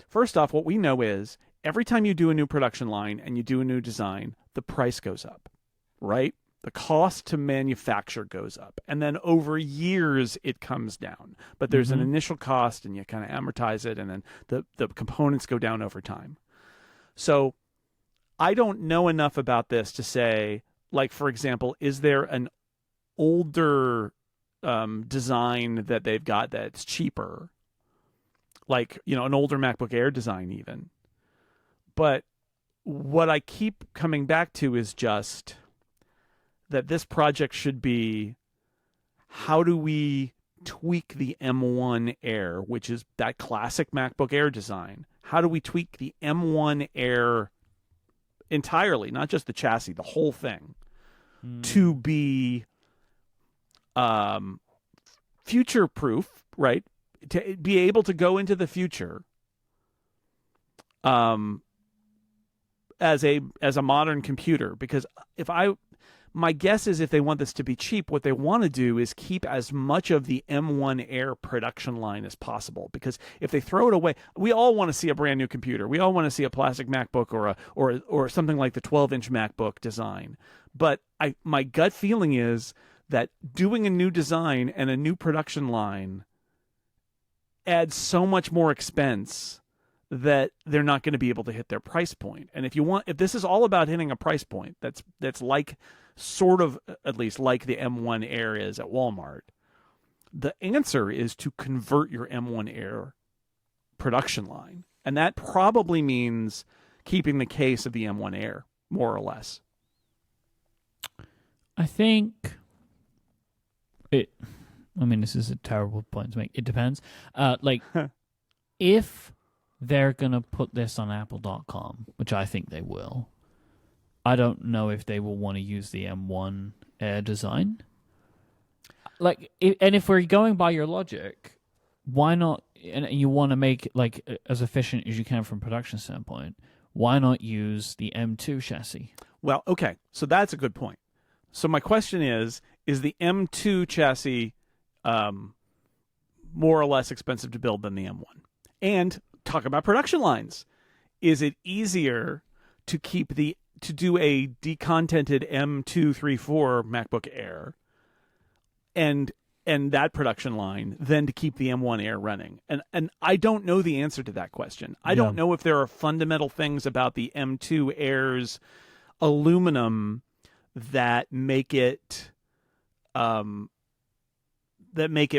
B: first off, what we know is every time you do a new production line and you do a new design, the price goes up, right? The cost to manufacture goes up, and then over years it comes down. But there's an initial cost, and you kind of amortize it, and then the components go down over time. So I don't know enough about this to say, like, for example, is there an older design that they've got that's cheaper? Like, an older MacBook Air design even. But what I keep coming back to is just that this project should be, how do we tweak the M1 Air, which is that classic MacBook Air design? How do we tweak the M1 Air entirely, not just the chassis, the whole thing, to be future-proof, right? To be able to go into the future as a modern computer. Because my guess is if they want this to be cheap, what they want to do is keep as much of the M1 Air production line as possible. Because if they throw it away, we all want to see a brand new computer. We all want to see a plastic MacBook or something like the 12-inch MacBook design. But my gut feeling is that doing a new design and a new production line adds so much more expense that they're not going to be able to hit their price point. And if this is all about hitting a price point that's like sort of at least like the M1 Air is at Walmart, the answer is to convert your M1 Air production line. And that probably means keeping the case of the M1 Air, more or less.
A: I think this is a terrible point to make. It depends. If they're going to put this on Apple.com, which I think they will, I don't know if they will want to use the M1 Air design. And if we're going by your logic, why not, and you want to make it as efficient as you can from a production standpoint, why not use the M2 chassis?
B: Well, okay, so that's a good point. So my question is the M2 chassis more or less expensive to build than the M1? And talk about production lines. Is it easier to do a decontented M234 MacBook Air and that production line than to keep the M1 Air running? And I don't know the answer to that question. I don't know if there are fundamental things about the M2 Air's aluminum that make it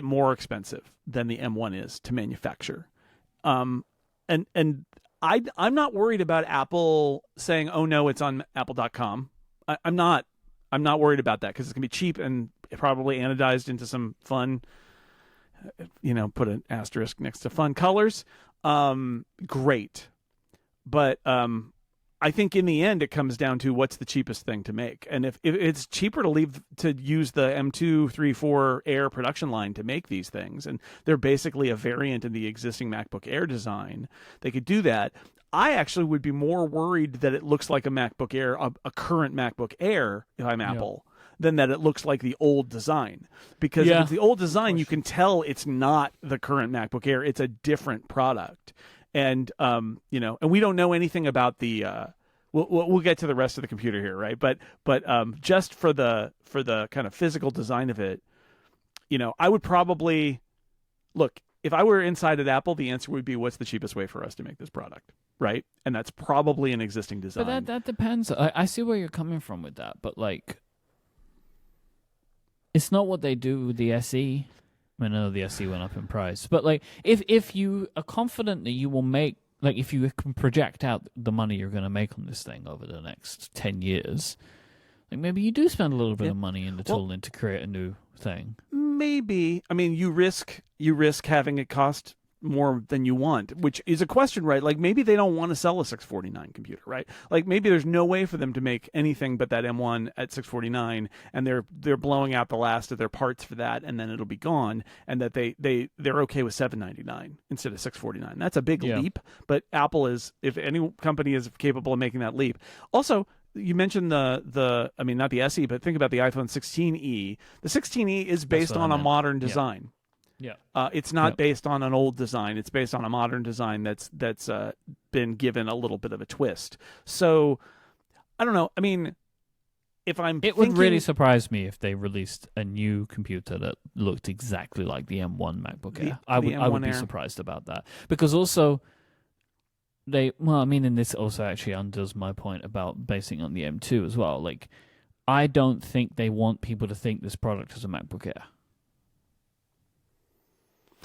B: more expensive than the M1 is to manufacture. And I'm not worried about Apple saying, "Oh no, it's on Apple.com." I'm not worried about that because it's gonna be cheap and probably anodized into some fun, put an asterisk next to fun colors. Great, but I think in the end it comes down to what's the cheapest thing to make. And if it's cheaper to use the M234 Air production line to make these things, and they're basically a variant in the existing MacBook Air design, they could do that. I actually would be more worried that it looks like a MacBook Air, a current MacBook Air, if I'm Apple, than that it looks like the old design. Because if it's the old design, you can tell it's not the current MacBook Air. It's a different product. And and we don't know anything about the. We'll get to the rest of the computer here, right? But just for the kind of physical design of it, I would probably look. If I were inside at Apple, the answer would be, what's the cheapest way for us to make this product, right? And that's probably an existing design.
A: But that depends. I see where you're coming from with that, but it's not what they do with the SE. I know the SE went up in price, but if you are confident that you will make, if you can project out the money you're going to make on this thing over the next 10 years, maybe you do spend a little bit of money in the tooling to create a new thing.
B: Maybe. I mean, you risk having it cost more than you want, which is a question, right? Maybe they don't want to sell a 649 computer, right? Maybe there's no way for them to make anything but that M1 at 649, and they're blowing out the last of their parts for that, and then it'll be gone, and that they're okay with 799 instead of 649. That's a big leap, but Apple is, if any company is capable of making that leap. Also, you mentioned not the SE, but think about the iPhone 16e. The 16e is based on a modern design.
A: Yeah.
B: It's not based on an old design. It's based on a modern design that's been given a little bit of a twist. So, I don't know. I mean,
A: it would really surprise me if they released a new computer that looked exactly like the M1 MacBook Air. I would be surprised about that, because also and this also actually undoes my point about basing on the M2 as well. I don't think they want people to think this product is a MacBook Air.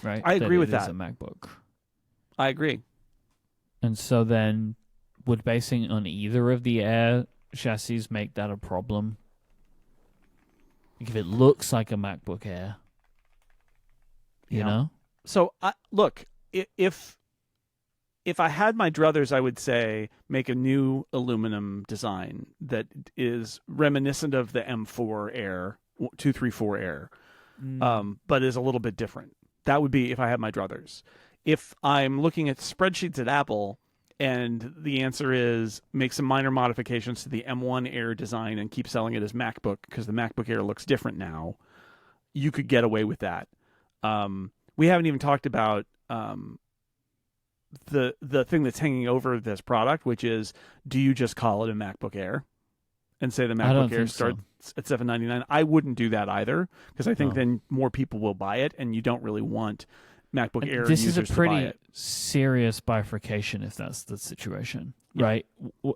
A: Right?
B: I agree with that.
A: It's a MacBook.
B: I agree.
A: And so then, would basing on either of the Air chassis make that a problem? If it looks like a MacBook Air, you know?
B: So, look, if I had my druthers, I would say make a new aluminum design that is reminiscent of the M4 Air, 234 Air, but is a little bit different. That would be if I had my druthers. If I'm looking at spreadsheets at Apple and the answer is make some minor modifications to the M1 Air design and keep selling it as MacBook because the MacBook Air looks different now, you could get away with that. We haven't even talked about the thing that's hanging over this product, which is, do you just call it a MacBook Air and say the MacBook Air starts at $799? I wouldn't do that either because I think then more people will buy it, and you don't really want MacBook Air
A: this
B: users
A: is a
B: to buy
A: pretty
B: it.
A: serious bifurcation if that's the situation, right?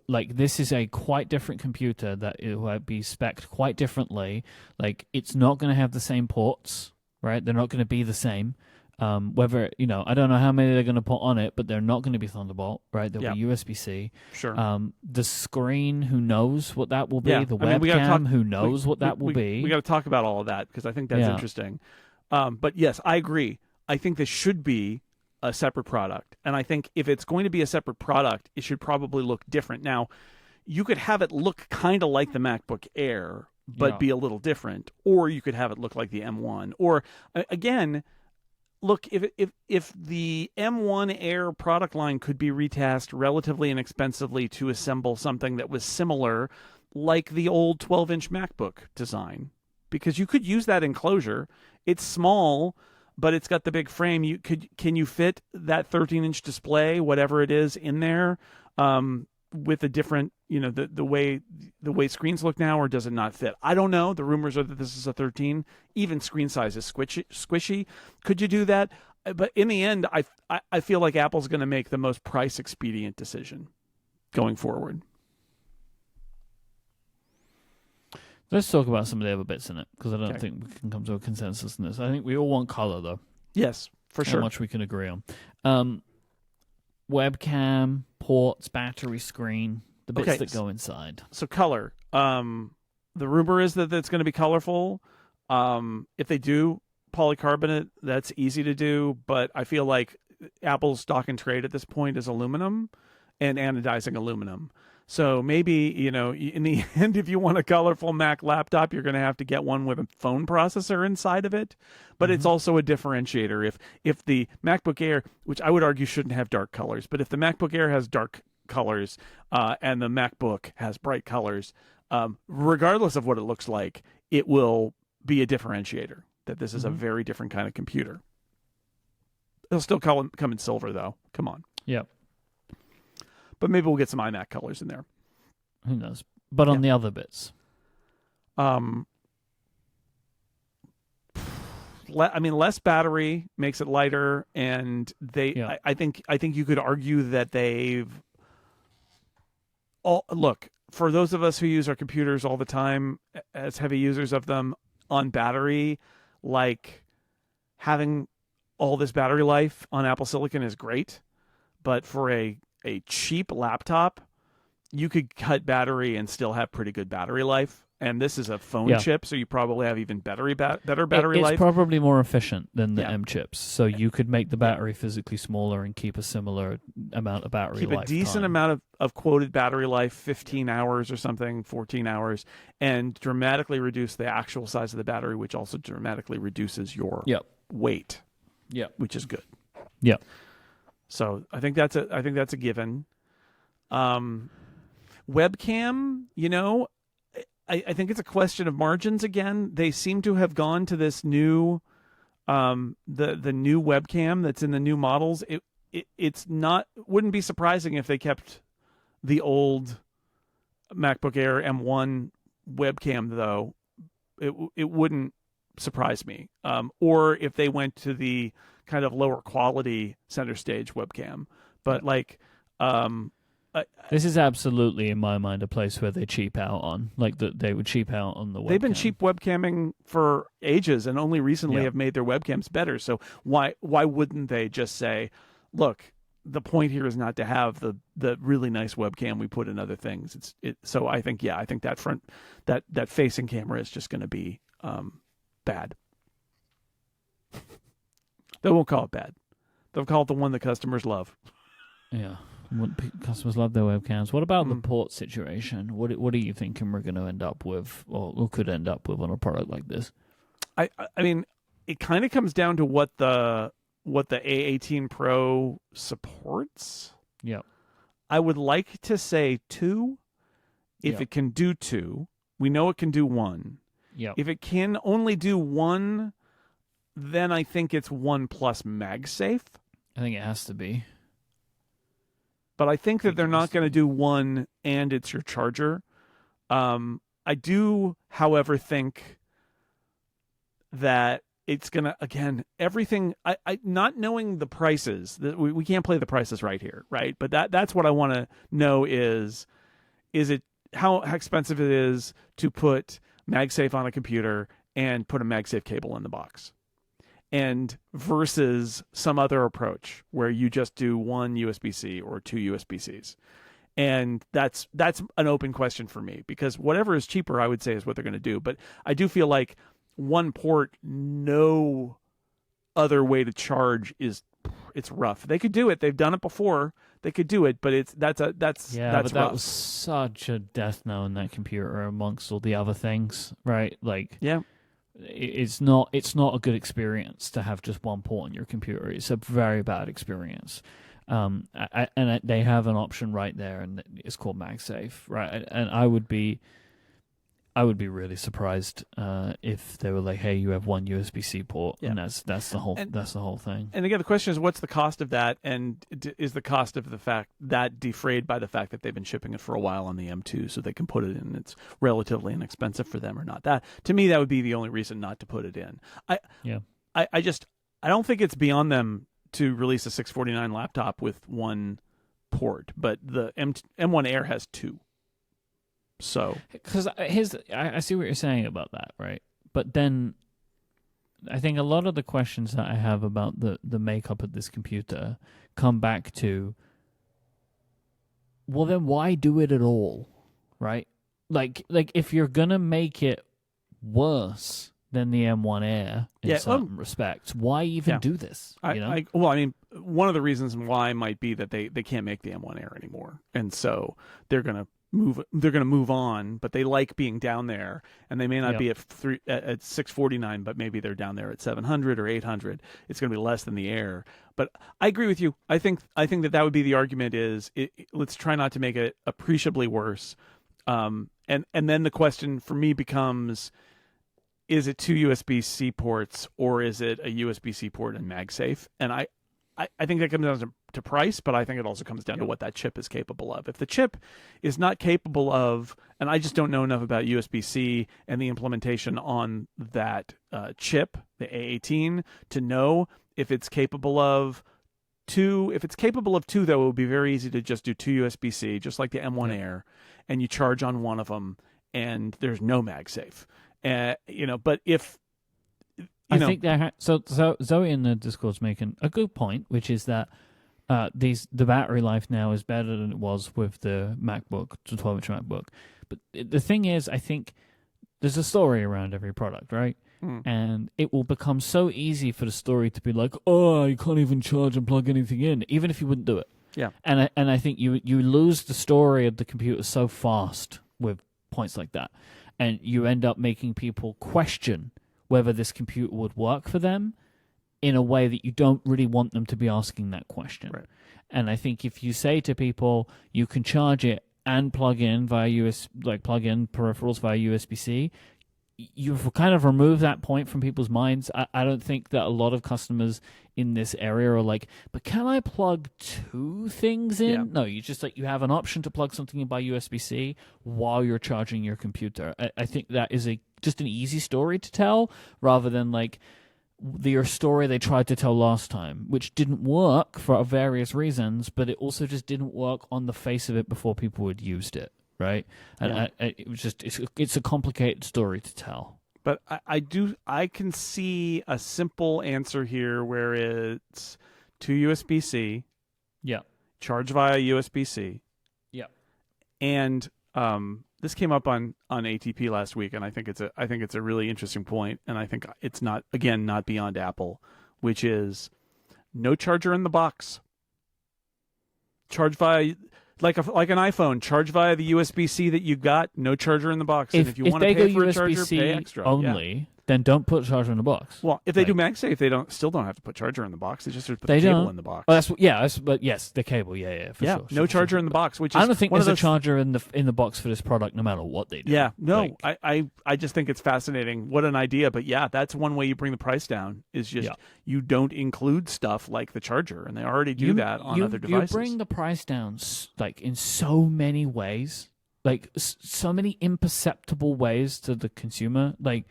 A: Like, this is a quite different computer that it will be spec'd quite differently. Like, it's not going to have the same ports, right? They're not going to be the same. Whether, I don't know how many they're going to put on it, but they're not going to be Thunderbolt, right? They'll be USB-C.
B: Sure.
A: The screen, who knows what that will be?
B: Yeah.
A: The webcam, who knows what that will be?
B: We got to talk about all of that because I think that's interesting. But yes, I agree. I think this should be a separate product. And I think if it's going to be a separate product, it should probably look different. Now, you could have it look kind of like the MacBook Air, but be a little different. Or you could have it look like the M1. Or, again, look, if the M1 Air product line could be retasked relatively inexpensively to assemble something that was similar, like the old 12-inch MacBook design, because you could use that enclosure. It's small, but it's got the big frame. Can you fit that 13-inch display, whatever it is, in there with a different, the way screens look now, or does it not fit? I don't know. The rumors are that this is a 13. Even screen size is squishy. Could you do that? But in the end, I feel like Apple's going to make the most price expedient decision going forward.
A: Let's talk about some of the other bits in it, because I don't think we can come to a consensus in this. I think we all want color, though.
B: Yes, for sure.
A: How much we can agree on. Webcam, ports, battery, screen, the bits that go inside.
B: So color. The rumor is that it's going to be colorful. If they do polycarbonate, that's easy to do, but I feel like Apple's stock and trade at this point is aluminum and anodizing aluminum. So maybe, in the end, if you want a colorful Mac laptop, you're going to have to get one with a phone processor inside of it. But it's also a differentiator. If the MacBook Air, which I would argue shouldn't have dark colors, but if the MacBook Air has dark colors and the MacBook has bright colors, regardless of what it looks like, it will be a differentiator, that this is a very different kind of computer. It'll still come in silver, though. Come on.
A: Yep.
B: But maybe we'll get some iMac colors in there.
A: Who knows? But on the other bits,
B: less battery makes it lighter, and I think you could argue that look, for those of us who use our computers all the time as heavy users of them on battery, like, having all this battery life on Apple Silicon is great, but for a cheap laptop, you could cut battery and still have pretty good battery life. And this is a phone chip, so you probably have even better battery life.
A: It's probably more efficient than the M chips, so you could make the battery physically smaller and keep a similar amount of battery life.
B: Keep a decent amount of quoted battery life, 15 hours or something, 14 hours, and dramatically reduce the actual size of the battery, which also dramatically reduces your weight.
A: Yeah,
B: which is good.
A: Yeah.
B: So I think that's a given. Webcam, I think it's a question of margins again. They seem to have gone to this new, the new webcam that's in the new models. Wouldn't be surprising if they kept the old MacBook Air M1 webcam, though. It wouldn't surprise me. Or if they went to the kind of lower quality center stage webcam. But
A: this is absolutely, in my mind, a place where they cheap out on. They would cheap out on the webcam.
B: They've been cheap webcamming for ages and only recently have made their webcams better. So why wouldn't they just say, look, the point here is not to have the really nice webcam we put in other things. So I think that facing camera is just going to be bad. They won't call it bad. They'll call it the one that customers love.
A: Yeah. Customers love their webcams. What about the port situation? What are you thinking we're going to end up with, or could end up with on a product like this?
B: I mean, it kind of comes down to what the A18 Pro supports.
A: Yeah.
B: I would like to say 2 if it can do 2. We know it can do 1.
A: Yep.
B: If it can only do 1, then I think it's 1 plus MagSafe.
A: I think it has to be.
B: But I think that they're not going to do 1 and it's your charger. I do, however, think that it's going to, again, everything, I not knowing the prices, we can't play the prices right here, right? But that's what I want to know is it how expensive it is to put MagSafe on a computer and put a MagSafe cable in the box, and versus some other approach where you just do 1 USB-C or 2 USB-Cs. And that's an open question for me, because whatever is cheaper, I would say, is what they're going to do. But I do feel like 1 port, no other way to charge it's rough. They could do it. They've done it before. They could do it, but that's
A: but
B: rough.
A: that was such a death knell in that computer amongst all the other things, right? Like,
B: yeah,
A: it's not a good experience to have just 1 port on your computer. It's a very bad experience. They have an option right there, and it's called MagSafe, right? And I would be really surprised if they were like, "Hey, you have 1 USB-C port," and that's the whole thing.
B: And again, the question is, what's the cost of that? And is the cost of the fact that defrayed by the fact that they've been shipping it for a while on the M2, so they can put it in? It's relatively inexpensive for them, or not? That, to me, that would be the only reason not to put it in. I don't think it's beyond them to release a 649 laptop with 1 port, but the M1 Air has 2. So,
A: because I see what you're saying about that, right? But then I think a lot of the questions that I have about the makeup of this computer come back to, well, then why do it at all, right? Like if you're gonna make it worse than the M1 Air in certain respects, why even do this?
B: One of the reasons why might be that they can't make the M1 Air anymore, and so they're gonna move on, but they like being down there, and they may not be at 649, but maybe they're down there at 700 or 800. It's going to be less than the Air. But I agree with you. I think that would be the argument is let's try not to make it appreciably worse. And then the question for me becomes, is it 2 USB-C ports or is it a USB-C port and MagSafe? And I think that comes down to price, but I think it also comes down to what that chip is capable of. If the chip is not capable of, and I just don't know enough about USB-C and the implementation on that chip, the A18, to know if it's capable of 2. If it's capable of 2, though, it would be very easy to just do 2 USB-C, just like the M1 Air, and you charge on one of them, and there's no MagSafe. But if I think
A: that so Zoe in the Discord's making a good point, which is that the battery life now is better than it was with the MacBook, the 12-inch MacBook. But the thing is, I think there's a story around every product, right? And it will become so easy for the story to be like, oh, you can't even charge and plug anything in, even if you wouldn't do it.
B: Yeah.
A: And I think you lose the story of the computer so fast with points like that, and you end up making people question whether this computer would work for them in a way that you don't really want them to be asking that question.
B: Right.
A: And I think if you say to people, you can charge it and plug in plug in peripherals via USB-C, you've kind of removed that point from people's minds. I don't think that a lot of customers in this area are like, but can I plug 2 things in?
B: Yeah.
A: No, you have an option to plug something in by USB-C while you're charging your computer. I think that is just an easy story to tell, rather than like your story they tried to tell last time, which didn't work for various reasons, but it also just didn't work on the face of it before people had used it, right? And it was just it's a complicated story to tell.
B: But I can see a simple answer here where it's 2 USB-C, charge via USB-C, and this came up on ATP last week, and I think it's a really interesting point, and I think it's not beyond Apple, which is no charger in the box. Charge via like an iPhone, charge via the USB-C that you got, no charger in the box. And if you want to pay for a charger, pay extra.
A: Only, then don't put charger in the box.
B: Well, if they do MagSafe, they still don't have to put charger in the box. They just have to put
A: They
B: the cable
A: don't.
B: in the box.
A: Oh, but yes, the cable, for sure.
B: No charger in the box. Which is
A: I don't think
B: one
A: there's
B: of
A: a charger in the box for this product, no matter what they do.
B: Yeah, no,
A: Like,
B: I just think it's fascinating. What an idea! But yeah, that's one way you bring the price down. Is just you don't include stuff like the charger, and they already do that on other devices.
A: You bring the price down like in so many ways, like so many imperceptible ways to the consumer, like.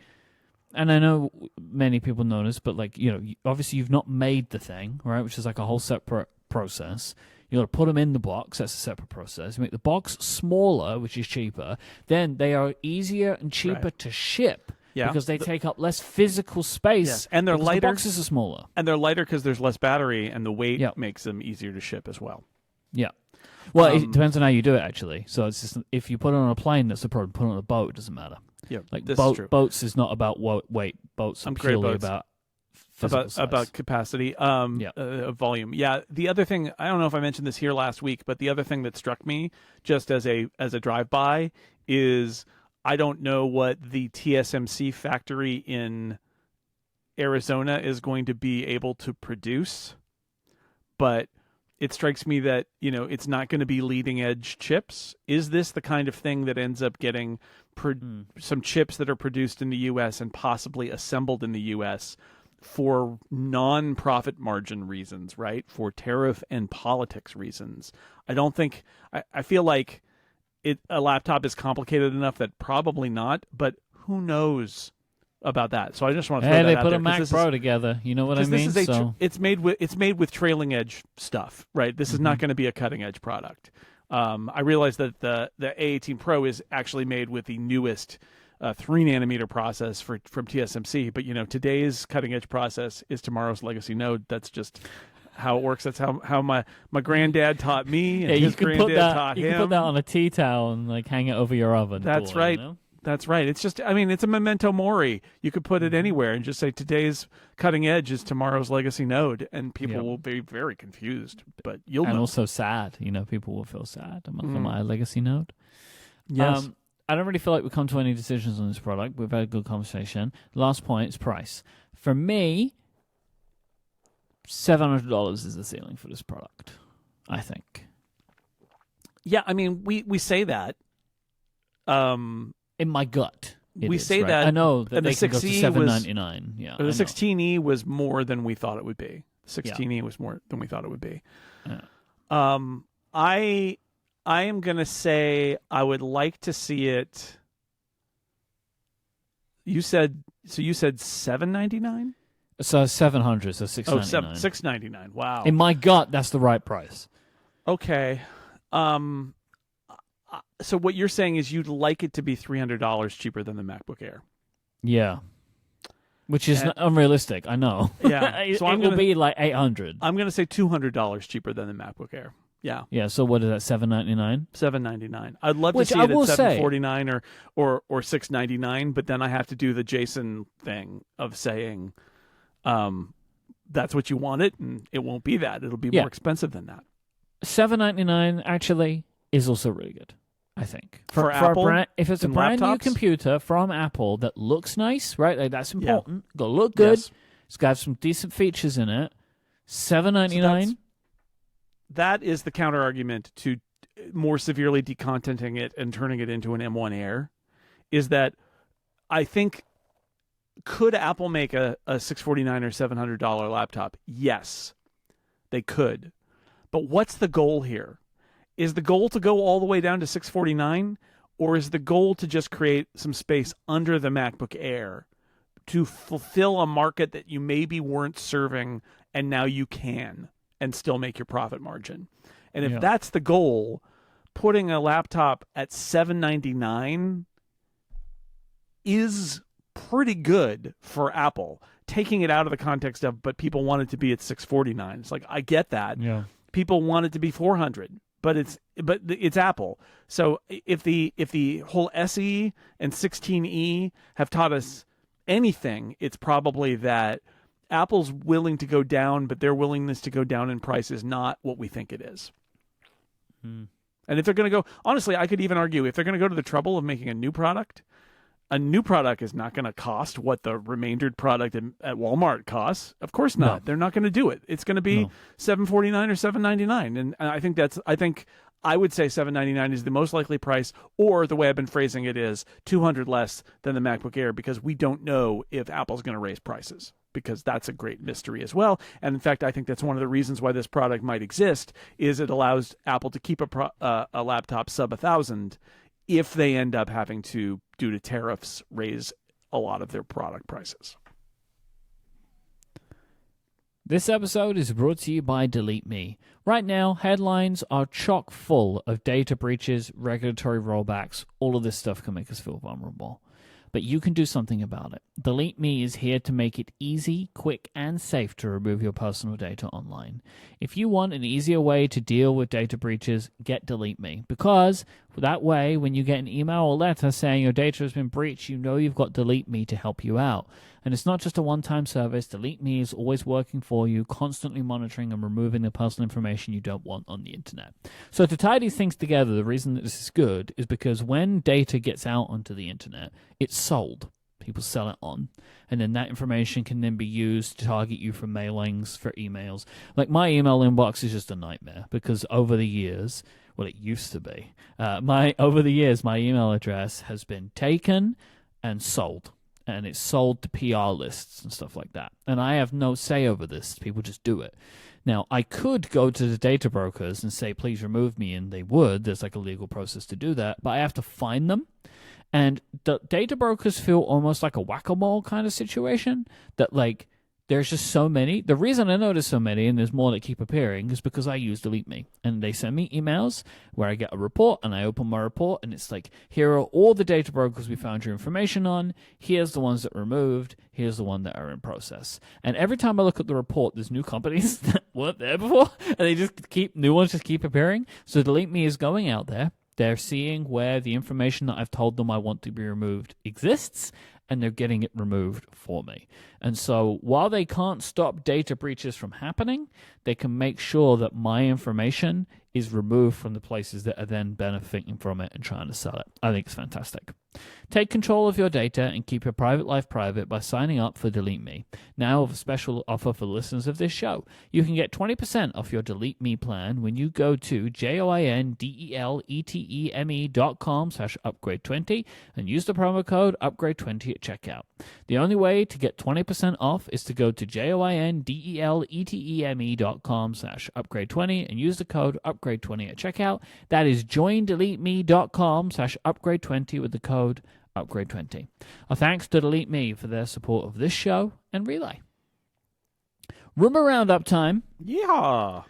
A: And I know many people know this, but like, obviously you've not made the thing, right? Which is like a whole separate process. You got to put them in the box. That's a separate process. You make the box smaller, which is cheaper. Then they are easier and cheaper to ship because they take up less physical space.
B: Yes. And they're lighter.
A: The boxes are smaller.
B: And they're lighter because there's less battery, and the weight makes them easier to ship as well.
A: Yeah. Well, it depends on how you do it, actually. So it's just if you put it on a plane, that's the problem. Put it on a boat, it doesn't matter.
B: Yeah,
A: like
B: this is true.
A: Boats is not about weight. Boats are purely about physical size.
B: About capacity, volume. Yeah. The other thing, I don't know if I mentioned this here last week, but the other thing that struck me just as a drive-by is I don't know what the TSMC factory in Arizona is going to be able to produce, but it strikes me that, it's not going to be leading edge chips. Is this the kind of thing that ends up getting some chips that are produced in the U.S. and possibly assembled in the U.S. for non-profit margin reasons, right? For tariff and politics reasons. I feel like a laptop is complicated enough that probably not, but who knows about that. So I just want to throw that out there.
A: They put a Mac Pro together. You know what I mean?
B: It's made with trailing edge stuff, right? This is not going to be a cutting edge product. I realize that the A18 Pro is actually made with the newest 3-nanometer process from TSMC, but today's cutting edge process is tomorrow's legacy node. That's just how it works. That's how my granddad taught me, and his granddad taught him.
A: You can put that on a tea towel and like hang it over your oven.
B: That's right. That's right. It's just, it's a memento mori. You could put it anywhere and just say today's cutting edge is tomorrow's legacy node, and people will be very confused. But you'll know.
A: Also sad. People will feel sad. I'm on my legacy node.
B: Yes.
A: I don't really feel like we come to any decisions on this product. We've had a good conversation. Last point is price. For me, $700 is the ceiling for this product, I think.
B: Yeah, we say that.
A: In my gut,
B: we say that.
A: I know that
B: the
A: they can go to $799.
B: Yeah, the 16E was more than we thought it would be. The 16E was more than we thought it would be.
A: Yeah.
B: I am gonna say I would like to see it. You said $799.
A: So 700, so $699.
B: $699. Wow.
A: In my gut, that's the right price.
B: Okay. So what you're saying is you'd like it to be $300 cheaper than the MacBook Air.
A: Yeah. Which is unrealistic, I know.
B: Yeah. So
A: it will be like $800.
B: I'm going to say $200 cheaper than the MacBook Air. Yeah.
A: Yeah, so what is that, $799?
B: $799. I'd love to see it at $749 or $699, but then I have to do the Jason thing of saying that's what you wanted, and it won't be that. It'll be more expensive than that.
A: $799 actually is also really good, I think.
B: For Apple,
A: if it's a brand new computer from Apple that looks nice, right? Like that's important. Got to look good.
B: Yes.
A: It's got some decent features in it. $799.
B: That is the counter argument to more severely decontenting it and turning it into an M1 Air. Is that I think could Apple make a $649 or $700 laptop? Yes, they could. But what's the goal here? Is the goal to go all the way down to $649, or is the goal to just create some space under the MacBook Air to fulfill a market that you maybe weren't serving and now you can and still make your profit margin? And if that's the goal, putting a laptop at $799 is pretty good for Apple. Taking it out of the context of, but people want it to be at $649. It's like, I get that.
A: Yeah.
B: People want it to be $400. But it's Apple. So if the whole SE and 16E have taught us anything, it's probably that Apple's willing to go down, but their willingness to go down in price is not what we think it is. And if they're going to go, honestly, I could even argue if they're going to go to the trouble of making a new product, a new product is not going to cost what the remaindered product at Walmart costs. Of course not.
A: No.
B: They're not going to do it. It's going to be $749 or $799, and I think I would say $799 is the most likely price, or the way I've been phrasing it is $200 less than the MacBook Air, because we don't know if Apple's going to raise prices, because that's a great mystery as well. And in fact, I think that's one of the reasons why this product might exist, is it allows Apple to keep a laptop sub $1,000 if they end up having to, due to tariffs, raise a lot of their product prices.
A: This episode is brought to you by Delete Me. Right now, headlines are chock full of data breaches, regulatory rollbacks. All of this stuff can make us feel vulnerable. But you can do something about it. Delete Me is here to make it easy, quick, and safe to remove your personal data online. If you want an easier way to deal with data breaches, get Delete Me. Because that way, when you get an email or letter saying your data has been breached, you know you've got Delete Me to help you out. And it's not just a one-time service. Delete Me is always working for you, constantly monitoring and removing the personal information you don't want on the internet. So to tie these things together, the reason that this is good is because when data gets out onto the internet, it's sold. People sell it on. And then that information can then be used to target you for mailings, for emails. Like my email inbox is just a nightmare because over the years, well, it used to be, over the years, my email address has been taken and sold. And it's sold to PR lists and stuff like that. And I have no say over this. People just do it. Now, I could go to the data brokers and say, please remove me, and they would. There's like a legal process to do that. But I have to find them. And the data brokers feel almost like a whack-a-mole kind of situation that, like, there's just so many. The reason I know there's so many and there's more that keep appearing is because I use Delete Me. And they send me emails where I get a report and I open my report and it's like, here are all the data brokers we found your information on. Here's the ones that were removed. Here's the one that are in process. And every time I look at the report, there's new companies that weren't there before. And they just new ones just keep appearing. So Delete Me is going out there. They're seeing where the information that I've told them I want to be removed exists, and they're getting it removed for me. And so while they can't stop data breaches from happening, they can make sure that my information is removed from the places that are then benefiting from it and trying to sell it. I think it's fantastic. Take control of your data and keep your private life private by signing up for Delete Me. Now, with a special offer for listeners of this show, you can get 20% off your Delete Me plan when you go to joindeleteme.com/upgrade20 and use the promo code upgrade20 at checkout. The only way to get 20% off is to go to joindeleteme.com/upgrade20 and use the code upgrade20 at checkout. That is joindeleteme.com/upgrade20 with the code upgrade20. Our thanks to Delete Me for their support of this show and Relay. Rumor Roundup time.
B: Yeah.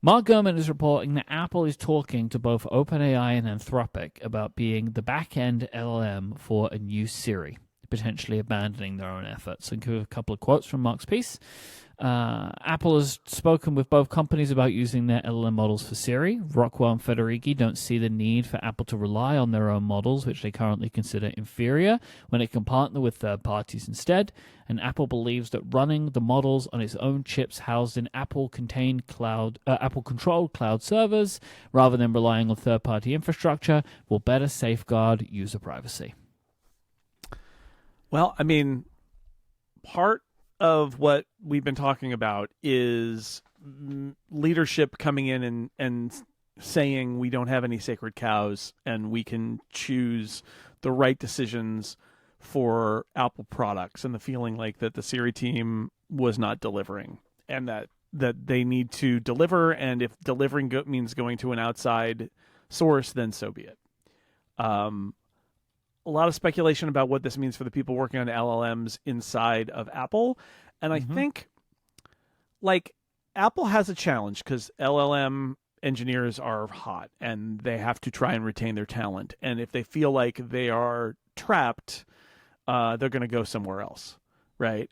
A: Mark Gurman is reporting that Apple is talking to both OpenAI and Anthropic about being the back-end LLM for a new Siri, potentially abandoning their own efforts. And give a couple of quotes from Mark's piece. Apple has spoken with both companies about using their LLM models for Siri. Rockwell and Federighi don't see the need for Apple to rely on their own models, which they currently consider inferior, when it can partner with third parties instead. And Apple believes that running the models on its own chips housed in Apple-controlled cloud servers, rather than relying on third-party infrastructure, will better safeguard user privacy.
B: Well, I mean, part of what we've been talking about is leadership coming in and saying we don't have any sacred cows and we can choose the right decisions for Apple products, and the feeling like that the Siri team was not delivering, and that they need to deliver, and if delivering means going to an outside source, then so be it. A lot of speculation about what this means for the people working on LLMs inside of Apple. And I think, like, Apple has a challenge because LLM engineers are hot and they have to try and retain their talent. And if they feel like they are trapped, they're going to go somewhere else, right?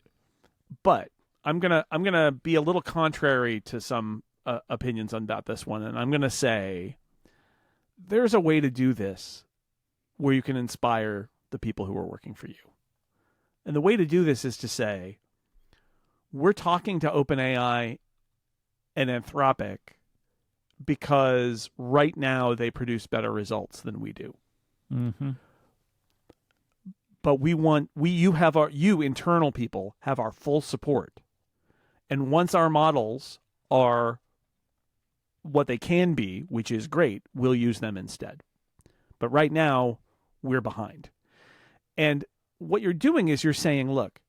B: But I'm gonna be a little contrary to some opinions about this one, and I'm going to say there's a way to do this where you can inspire the people who are working for you. And the way to do this is to say, we're talking to OpenAI and Anthropic because right now they produce better results than we do.
A: Mm-hmm.
B: but you internal people have our full support. And once our models are what they can be, which is great, we'll use them instead. But right now, we're behind. And what you're doing is you're saying, look,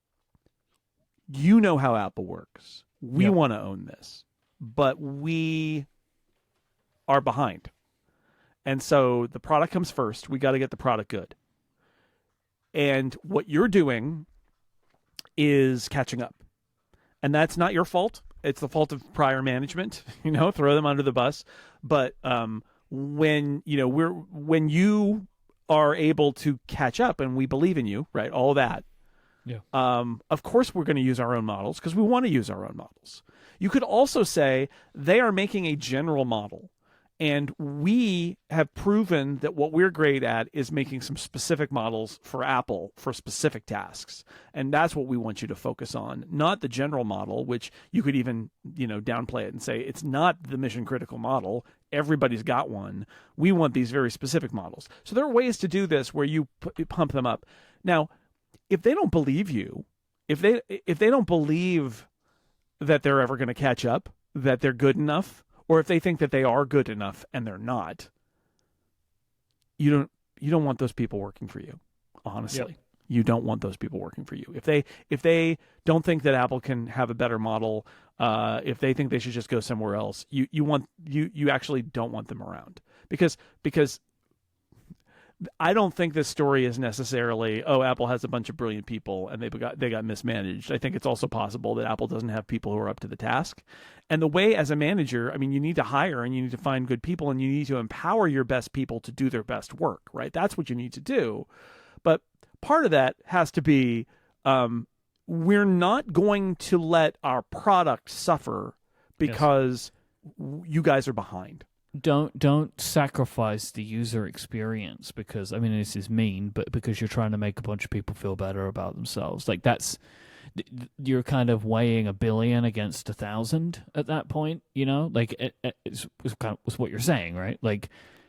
B: you know how Apple works. We want to own this, but we are behind. And so the product comes first. We got to get the product good. And what you're doing is catching up. And that's not your fault. It's the fault of prior management, throw them under the bus. But when you are able to catch up, and we believe in you, right? All that. Yeah. Of course, we're going to use our own models because we want to use our own models. You could also say they are making a general model, and we have proven that what we're great at is making some specific models for Apple for specific tasks. And that's what we want you to focus on, not the general model, which you could even, downplay it and say it's not the mission critical model. Everybody's got one. We want these very specific models. So there are ways to do this where you pump them up. Now, if they don't believe you, if they don't believe that they're ever going to catch up, that they're good enough, or if they think that they are good enough and they're not, you don't want those people working for you. Honestly, you don't want those people working for you. If they don't think that Apple can have a better model, if they think they should just go somewhere else, you actually don't want them around because I don't think this story is necessarily, Apple has a bunch of brilliant people and they got mismanaged. I think it's also possible that Apple doesn't have people who are up to the task. And the way, as a manager, you need to hire and you need to find good people and you need to empower your best people to do their best work, right? That's what you need to do. But part of that has to be, we're not going to let our product suffer because you guys are behind.
A: Don't sacrifice the user experience because this is mean, but because you're trying to make a bunch of people feel better about themselves. Like you're kind of weighing 1 billion against 1,000 at that point. Like it's what you're saying, right? Like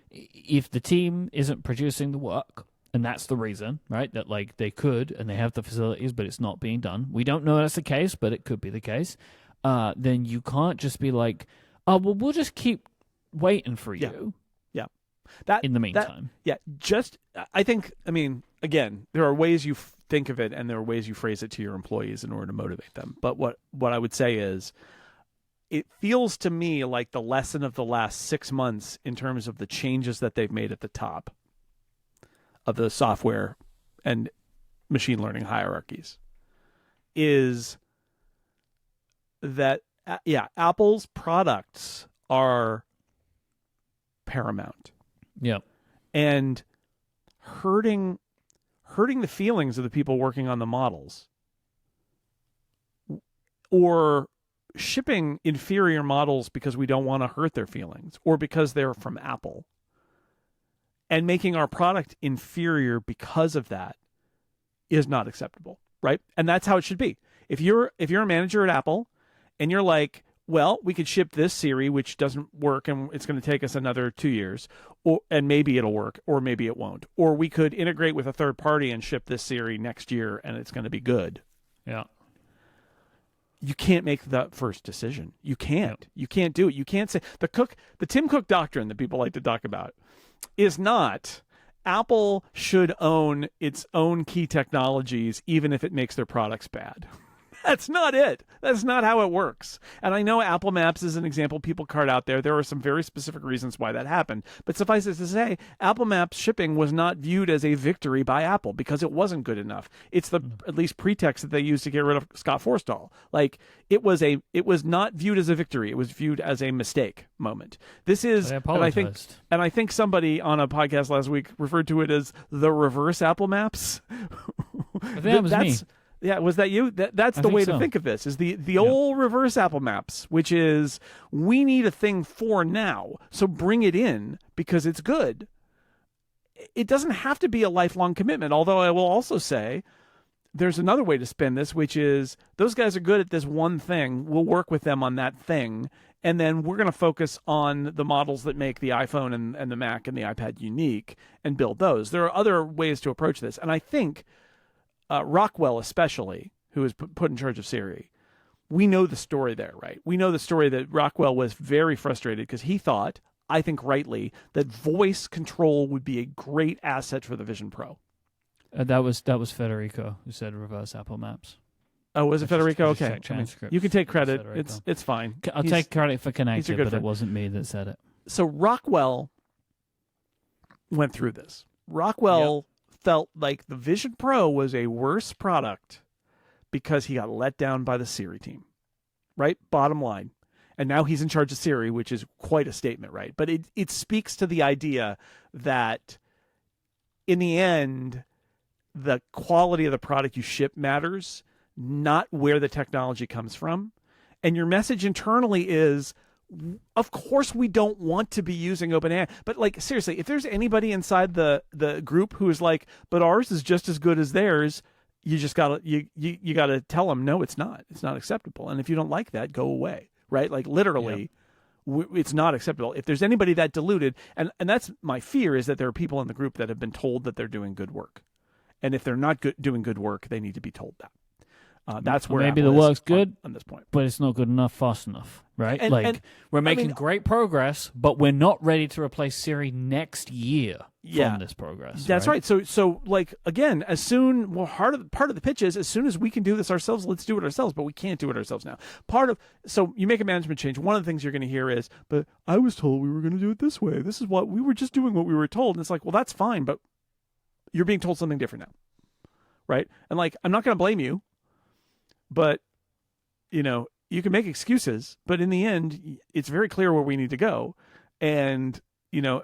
A: if the team isn't producing the work, and that's the reason, right? That like they could and they have the facilities, but it's not being done. We don't know that's the case, but it could be the case. Then you can't just be like, oh well, we'll just keep waiting for you.
B: Yeah. That in the meantime. I think, again, there are ways you think of it and there are ways you phrase it to your employees in order to motivate them. But what I would say is it feels to me like the lesson of the last 6 months in terms of the changes that they've made at the top of the software and machine learning hierarchies is that, Apple's products are paramount.
A: Yep.
B: And hurting the feelings of the people working on the models or shipping inferior models because we don't want to hurt their feelings or because they're from Apple and making our product inferior because of that is not acceptable, right? And that's how it should be. If you're a manager at Apple and you're like, well, we could ship this Siri, which doesn't work, and it's going to take us another 2 years, and maybe it'll work, or maybe it won't. Or we could integrate with a third party and ship this Siri next year, and it's going to be good.
A: Yeah.
B: You can't make that first decision. You can't. You can't do it. You can't say the Tim Cook doctrine that people like to talk about is not Apple should own its own key technologies, even if it makes their products bad. That's not it. That's not how it works. And I know Apple Maps is an example people card out there. There are some very specific reasons why that happened. But suffice it to say, Apple Maps shipping was not viewed as a victory by Apple because it wasn't good enough. It's the at least pretext that they used to get rid of Scott Forstall. Like it was not viewed as a victory. It was viewed as a mistake moment. This is, and I think somebody on a podcast last week referred to it as the reverse Apple Maps.
A: I think that was me.
B: Yeah, was that you? That's the way to think of this, is the old reverse Apple Maps, which is we need a thing for now, so bring it in because it's good. It doesn't have to be a lifelong commitment, although I will also say there's another way to spin this, which is those guys are good at this one thing. We'll work with them on that thing, and then we're going to focus on the models that make the iPhone and the Mac and the iPad unique and build those. There are other ways to approach this, and I think Rockwell especially, who was put in charge of Siri, we know the story there, right? We know the story that Rockwell was very frustrated because he thought, I think rightly, that voice control would be a great asset for the Vision Pro.
A: That was Federico who said reverse Apple Maps.
B: Oh, was it Federico? Okay. You can take credit. It's fine.
A: I'll take credit for connecting, but it wasn't me that said it.
B: So Rockwell went through this. Rockwell felt like the Vision Pro was a worse product because he got let down by the Siri team, right? Bottom line. And now he's in charge of Siri, which is quite a statement, right? But it speaks to the idea that in the end, the quality of the product you ship matters, not where the technology comes from. And your message internally is, of course we don't want to be using OpenAI. But like, seriously, if there's anybody inside the group who is like, but ours is just as good as theirs, you just gotta you gotta tell them, no, it's not. It's not acceptable. And if you don't like that, go away. Right? Like literally, it's not acceptable. If there's anybody that deluded, and that's my fear, is that there are people in the group that have been told that they're doing good work. And if they're not doing good work, they need to be told that. That's where
A: maybe
B: Apple
A: the work's good
B: on this point,
A: but it's not good enough fast enough, right?
B: And
A: we're making great progress, but we're not ready to replace Siri next year from this progress.
B: That's right. So like again, part of the pitch is, as soon as we can do this ourselves, let's do it ourselves. But we can't do it ourselves now. So you make a management change. One of the things you're going to hear is, "But I was told we were going to do it this way. This is what we were just doing what we were told." And it's like, well, that's fine, but you're being told something different now, right? And like, I'm not going to blame you. But, you can make excuses, but in the end, it's very clear where we need to go. And,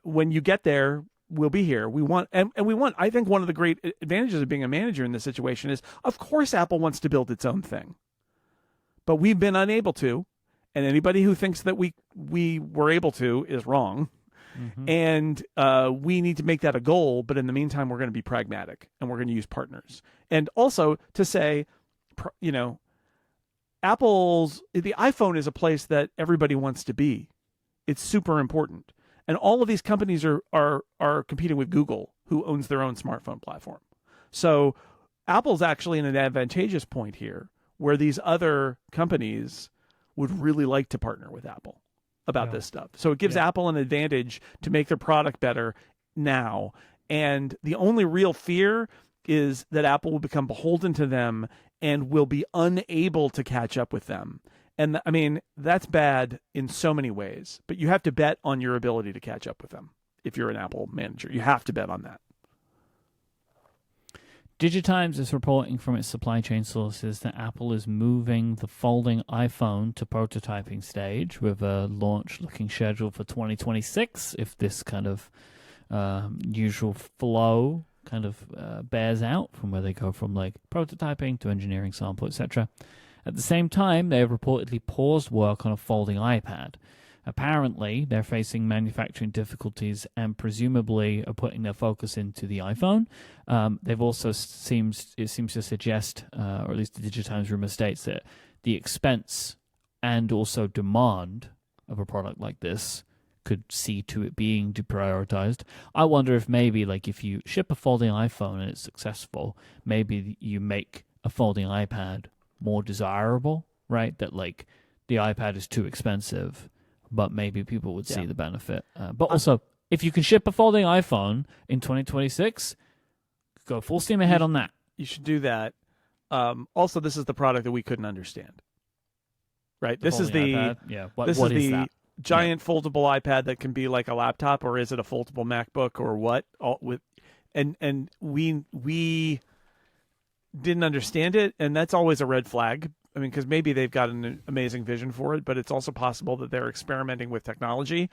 B: when you get there, we'll be here. I think one of the great advantages of being a manager in this situation is, of course, Apple wants to build its own thing. But we've been unable to. And anybody who thinks that we were able to is wrong. Mm-hmm. And we need to make that a goal. But in the meantime, we're going to be pragmatic and we're going to use partners. And also to say, the iPhone is a place that everybody wants to be. It's super important. And all of these companies are competing with Google, who owns their own smartphone platform. So Apple's actually in an advantageous point here, where these other companies would really like to partner with Apple about this stuff. So it gives Apple an advantage to make their product better now. And the only real fear is that Apple will become beholden to them and will be unable to catch up with them. And I mean, that's bad in so many ways, but you have to bet on your ability to catch up with them. If you're an Apple manager, you have to bet on that.
A: Digitimes is reporting from its supply chain sources that Apple is moving the folding iPhone to prototyping stage, with a launch looking scheduled for 2026, if this kind of usual flow kind of bears out from where they go from like prototyping to engineering sample, etc. At the same time, they have reportedly paused work on a folding iPad. Apparently, they're facing manufacturing difficulties and presumably are putting their focus into the iPhone. They've also seems to suggest, or at least the Digitimes rumor states, that the expense and also demand of a product like this could see to it being deprioritized. I wonder if maybe, like, if you ship a folding iPhone and it's successful, maybe you make a folding iPad more desirable, right? That, like, the iPad is too expensive, but maybe people would see the benefit. But also, if you can ship a folding iPhone in 2026, go full steam ahead on that.
B: You should do that. Also, this is the product that we couldn't understand, right? This is the
A: iPad? What
B: is
A: the
B: that? Giant foldable iPad that can be like a laptop, or is it a foldable MacBook, or what? And we didn't understand it, and that's always a red flag. I mean, because maybe they've got an amazing vision for it, but it's also possible that they're experimenting with technology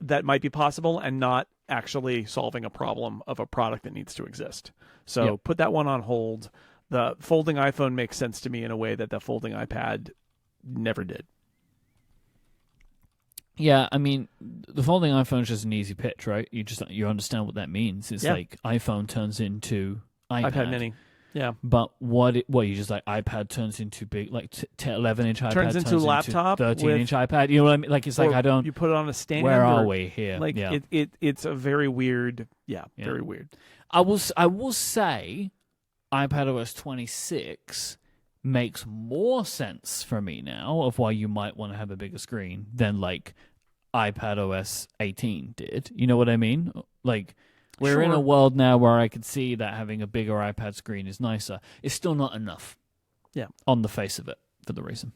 B: that might be possible and not actually solving a problem of a product that needs to exist. So put that one on hold. The folding iPhone makes sense to me in a way that the folding iPad never did.
A: Yeah, I mean, the folding iPhone is just an easy pitch, right? You understand what that means. It's like iPhone turns into iPad
B: Mini. Yeah.
A: But what you just like iPad turns into big, like 11-inch iPad
B: turns into laptop,
A: 13-inch iPad. You know what I mean? Like, it's like I don't.
B: You put it on a stand.
A: Where are we here?
B: Like it's a very weird. Yeah, very weird.
A: I will say iPadOS 26 makes more sense for me now of why you might want to have a bigger screen than like iPadOS 18 did. You know what I mean? Like, we're in a world now where I could see that having a bigger iPad screen is nicer. It's still not enough.
B: Yeah.
A: On the face of it, for the reason.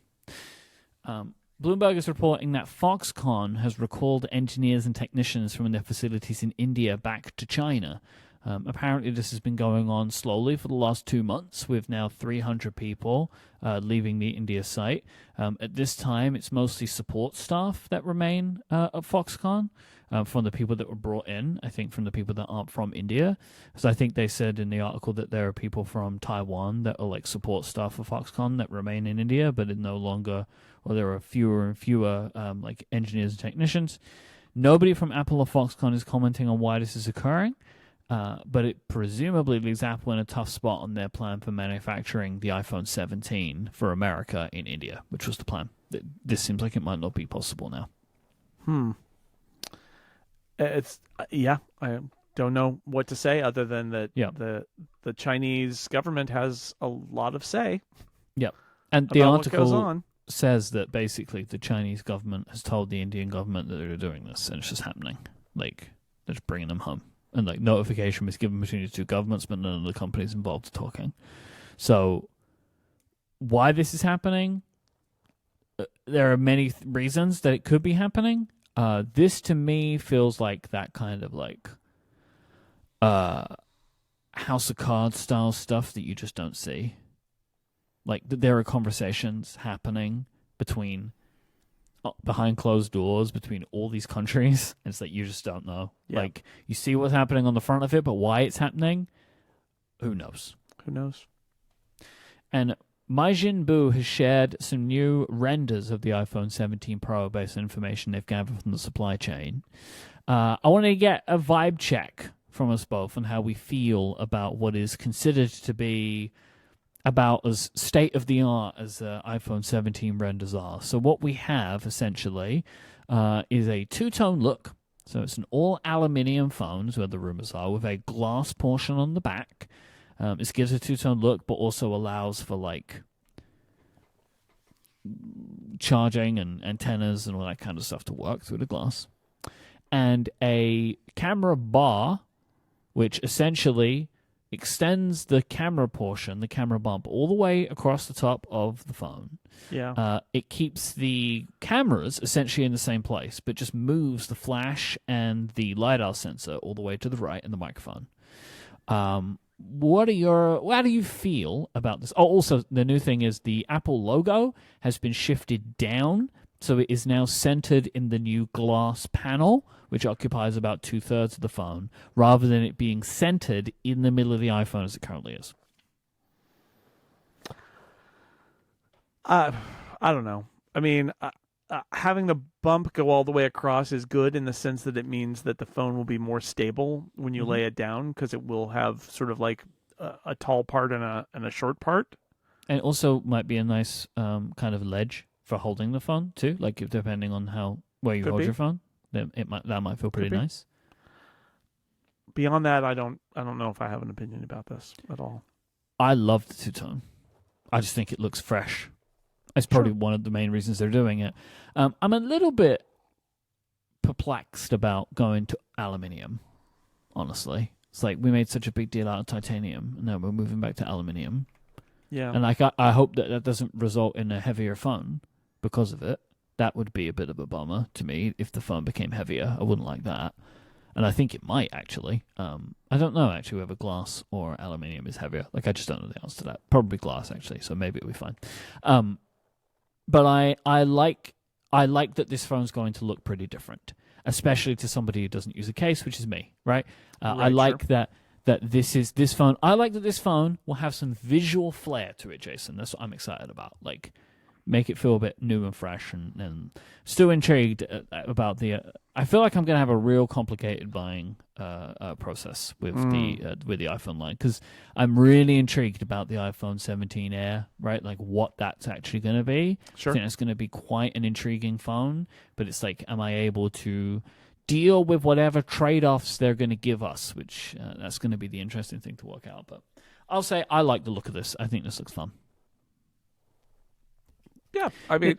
A: Bloomberg is reporting that Foxconn has recalled engineers and technicians from their facilities in India back to China. Apparently, this has been going on slowly for the last 2 months, with now 300 people leaving the India site. At this time, it's mostly support staff that remain at Foxconn, from the people that were brought in, I think from the people that aren't from India. So I think they said in the article that there are people from Taiwan that are like support staff for Foxconn that remain in India, but it no longer, or there are fewer and fewer like engineers and technicians. Nobody from Apple or Foxconn is commenting on why this is occurring. But it presumably leaves Apple in a tough spot on their plan for manufacturing the iPhone 17 for America in India, which was the plan. This seems like it might not be possible now.
B: I don't know what to say other than that.
A: Yeah.
B: The Chinese government has a lot of say.
A: Yeah, and the
B: about what goes
A: article
B: on.
A: says that basically the Chinese government has told the Indian government that they're doing this, and it's just happening. Like, they're just bringing them home. And like notification was given between the two governments, but none of the companies involved are talking. So, why this is happening? There are many reasons that it could be happening. This to me feels like that kind of like House of Cards style stuff that you just don't see. Like there are conversations happening behind closed doors between all these countries. And it's like you just don't know.
B: Yeah.
A: Like you see what's happening on the front of it, but why it's happening, who knows?
B: Who knows?
A: And Majin Buu has shared some new renders of the iPhone 17 Pro based on information they've gathered from the supply chain. I want to get a vibe check from us both on how we feel about what is considered to be about as state-of-the-art as iPhone 17 renders are. So what we have, essentially, is a two-tone look. So it's an all-aluminium phone, is where the rumors are, with a glass portion on the back. This gives a two-tone look, but also allows for, like, charging and antennas and all that kind of stuff to work through the glass. And a camera bar, which essentially extends the camera portion, the camera bump, all the way across the top of the phone.
B: Yeah.
A: It keeps the cameras essentially in the same place, but just moves the flash and the LiDAR sensor all the way to the right and the microphone. How do you feel about this? Oh, also, the new thing is the Apple logo has been shifted down, so it is now centered in the new glass panel, which occupies about 2/3 of the phone, rather than it being centered in the middle of the iPhone as it currently is.
B: I don't know. I mean, having the bump go all the way across is good in the sense that it means that the phone will be more stable when you lay it down, because it will have sort of like a tall part and a short part.
A: And it also might be a nice kind of ledge for holding the phone too, like depending on where you hold your phone. That might feel pretty nice.
B: Beyond that, I don't know if I have an opinion about this at all.
A: I love the two-tone. I just think it looks fresh. It's probably one of the main reasons they're doing it. I'm a little bit perplexed about going to aluminium, honestly. It's like we made such a big deal out of titanium, and now we're moving back to aluminium.
B: Yeah.
A: And like I hope that doesn't result in a heavier phone because of it. That would be a bit of a bummer to me if the phone became heavier. I wouldn't like that. And I think it might, actually. I don't know, actually, whether glass or aluminium is heavier. Like, I just don't know the answer to that. Probably glass, actually, so maybe it'll be fine. But I like that this phone's going to look pretty different, especially to somebody who doesn't use a case, which is me, right? I like that this phone. I like that this phone will have some visual flair to it, Jason. That's what I'm excited about. Like, make it feel a bit new and fresh, and still intrigued about the. I feel like I'm going to have a real complicated buying process with the iPhone line, because I'm really intrigued about the iPhone 17 Air, right? Like what that's actually going to be.
B: Sure.
A: I think it's going to be quite an intriguing phone, but it's like, am I able to deal with whatever trade-offs they're going to give us? Which that's going to be the interesting thing to work out. But I'll say I like the look of this. I think this looks fun.
B: Yeah, I mean,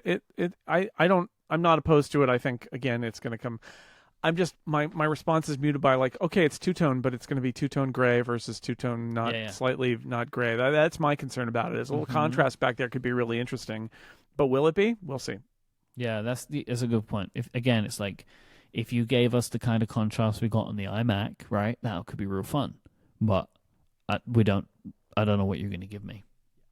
B: I'm not opposed to it. I think, again, it's going to come. I'm just, my response is muted by like, okay, it's two-tone, but it's going to be two-tone gray versus two-tone slightly not gray. That's my concern about it. Is a little contrast back there could be really interesting, but will it be? We'll see.
A: Yeah, that's a good point. It's like, if you gave us the kind of contrast we got on the iMac, right, that could be real fun. But I don't know what you're going to give me.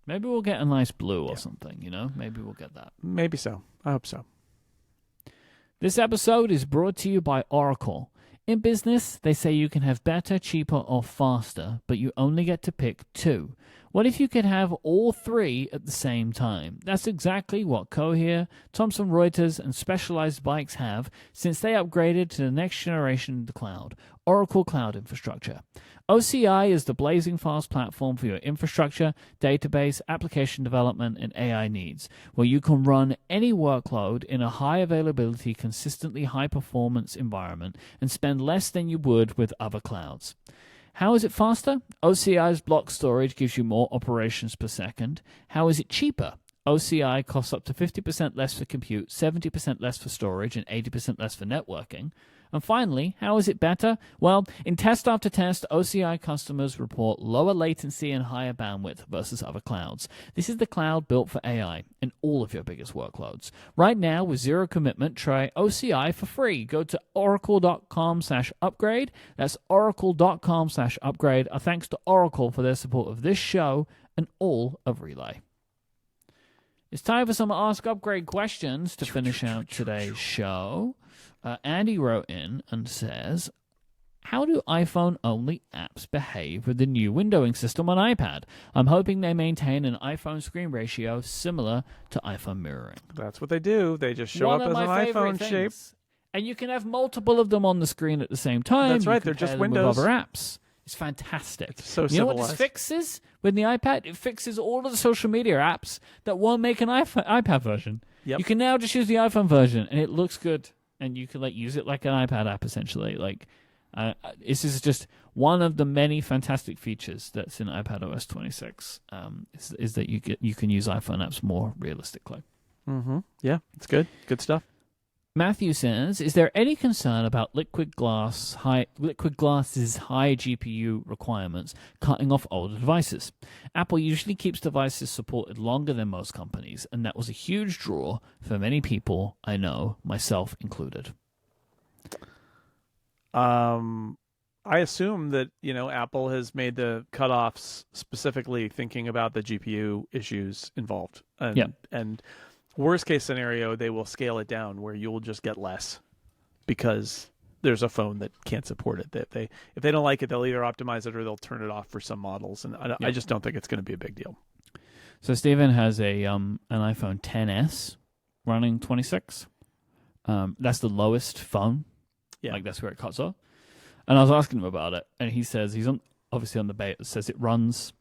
A: Maybe we'll get a nice blue or something, Maybe we'll get that.
B: Maybe so. I hope so.
A: This episode is brought to you by Oracle. In business, they say you can have better, cheaper, or faster, but you only get to pick two. What if you could have all three at the same time? That's exactly what Cohere, Thomson Reuters, and Specialized Bikes have since they upgraded to the next generation of the cloud, Oracle Cloud Infrastructure. OCI is the blazing fast platform for your infrastructure, database, application development, and AI needs, where you can run any workload in a high availability, consistently high performance environment and spend less than you would with other clouds. How is it faster? OCI's block storage gives you more operations per second. How is it cheaper? OCI costs up to 50% less for compute, 70% less for storage, and 80% less for networking. And finally, how is it better? Well, in test after test, OCI customers report lower latency and higher bandwidth versus other clouds. This is the cloud built for AI in all of your biggest workloads. Right now, with zero commitment, try OCI for free. Go to oracle.com/upgrade. That's oracle.com/upgrade. A thanks to Oracle for their support of this show and all of Relay. It's time for some Ask Upgrade questions to finish out today's show. Andy wrote in and says, how do iPhone-only apps behave with the new windowing system on iPad? I'm hoping they maintain an iPhone screen ratio similar to iPhone mirroring.
B: That's what they do. They just show up as an iPhone shape.
A: And you can have multiple of them on the screen at the same time.
B: That's right. They're just windows.
A: With other apps. It's fantastic.
B: It's so
A: you know what this fixes with the iPad? It fixes all of the social media apps that won't make an iPad version.
B: Yep.
A: You can now just use the iPhone version, and it looks good. And you can use it like an iPad app, essentially. This is just one of the many fantastic features that's in iPadOS 26. Is that you can use iPhone apps more realistically.
B: Mm-hmm. Yeah, it's good. Good stuff.
A: Matthew says, is there any concern about Liquid Glass's high GPU requirements cutting off older devices? Apple usually keeps devices supported longer than most companies, and that was a huge draw for many people I know, myself included.
B: I assume that, Apple has made the cutoffs specifically thinking about the GPU issues involved. And worst case scenario, they will scale it down where you'll just get less because there's a phone that can't support it. If they don't like it, they'll either optimize it or they'll turn it off for some models. And I just don't think it's going to be a big deal.
A: So Stephen has an iPhone XS running 26. That's the lowest phone.
B: Yeah.
A: That's where it cuts off. And I was asking him about it, and he says he's obviously on the beta. It says it runs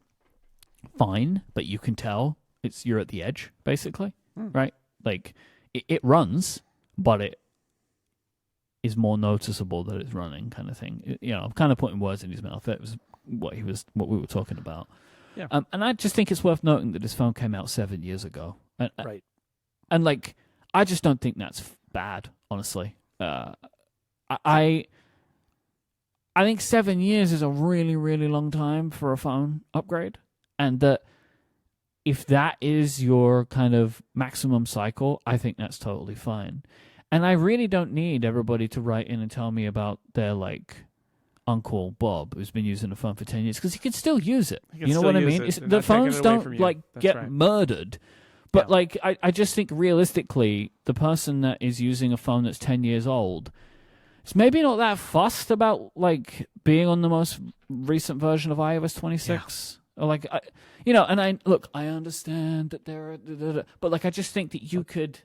A: fine, but you can tell you're at the edge, basically. Right? It runs, but it is more noticeable that it's running, kind of thing. I'm kind of putting words in his mouth. That was what we were talking about.
B: Yeah.
A: And I just think it's worth noting that this phone came out 7 years ago.
B: Right.
A: And I just don't think that's bad, honestly. I think 7 years is a really, really long time for a phone upgrade, and that. If that is your kind of maximum cycle, I think that's totally fine. And I really don't need everybody to write in and tell me about their, Uncle Bob, who's been using the phone for 10 years, because he can still use it. You know what I mean? The phones don't, get murdered. But, I just think realistically, the person that is using a phone that's 10 years old is maybe not that fussed about, being on the most recent version of iOS 26. Yeah. Or I understand that there are, but I just think that you could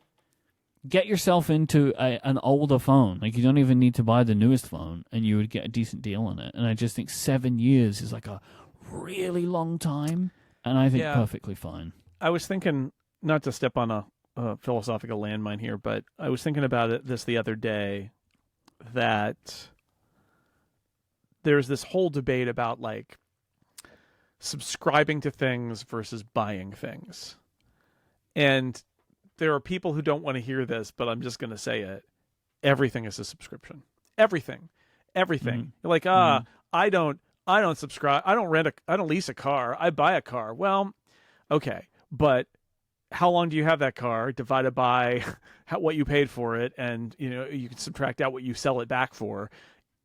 A: get yourself into an older phone. You don't even need to buy the newest phone, and you would get a decent deal on it. And I just think 7 years is a really long time, and I think perfectly fine.
B: I was thinking, not to step on a philosophical landmine here, but I was thinking about this the other day, that there's this whole debate about subscribing to things versus buying things. And there are people who don't want to hear this, but I'm just going to say it. Everything is a subscription. Everything. You're like, I don't subscribe. I don't lease a car. I buy a car. Well, okay. But how long do you have that car divided by what you paid for it? And, you can subtract out what you sell it back for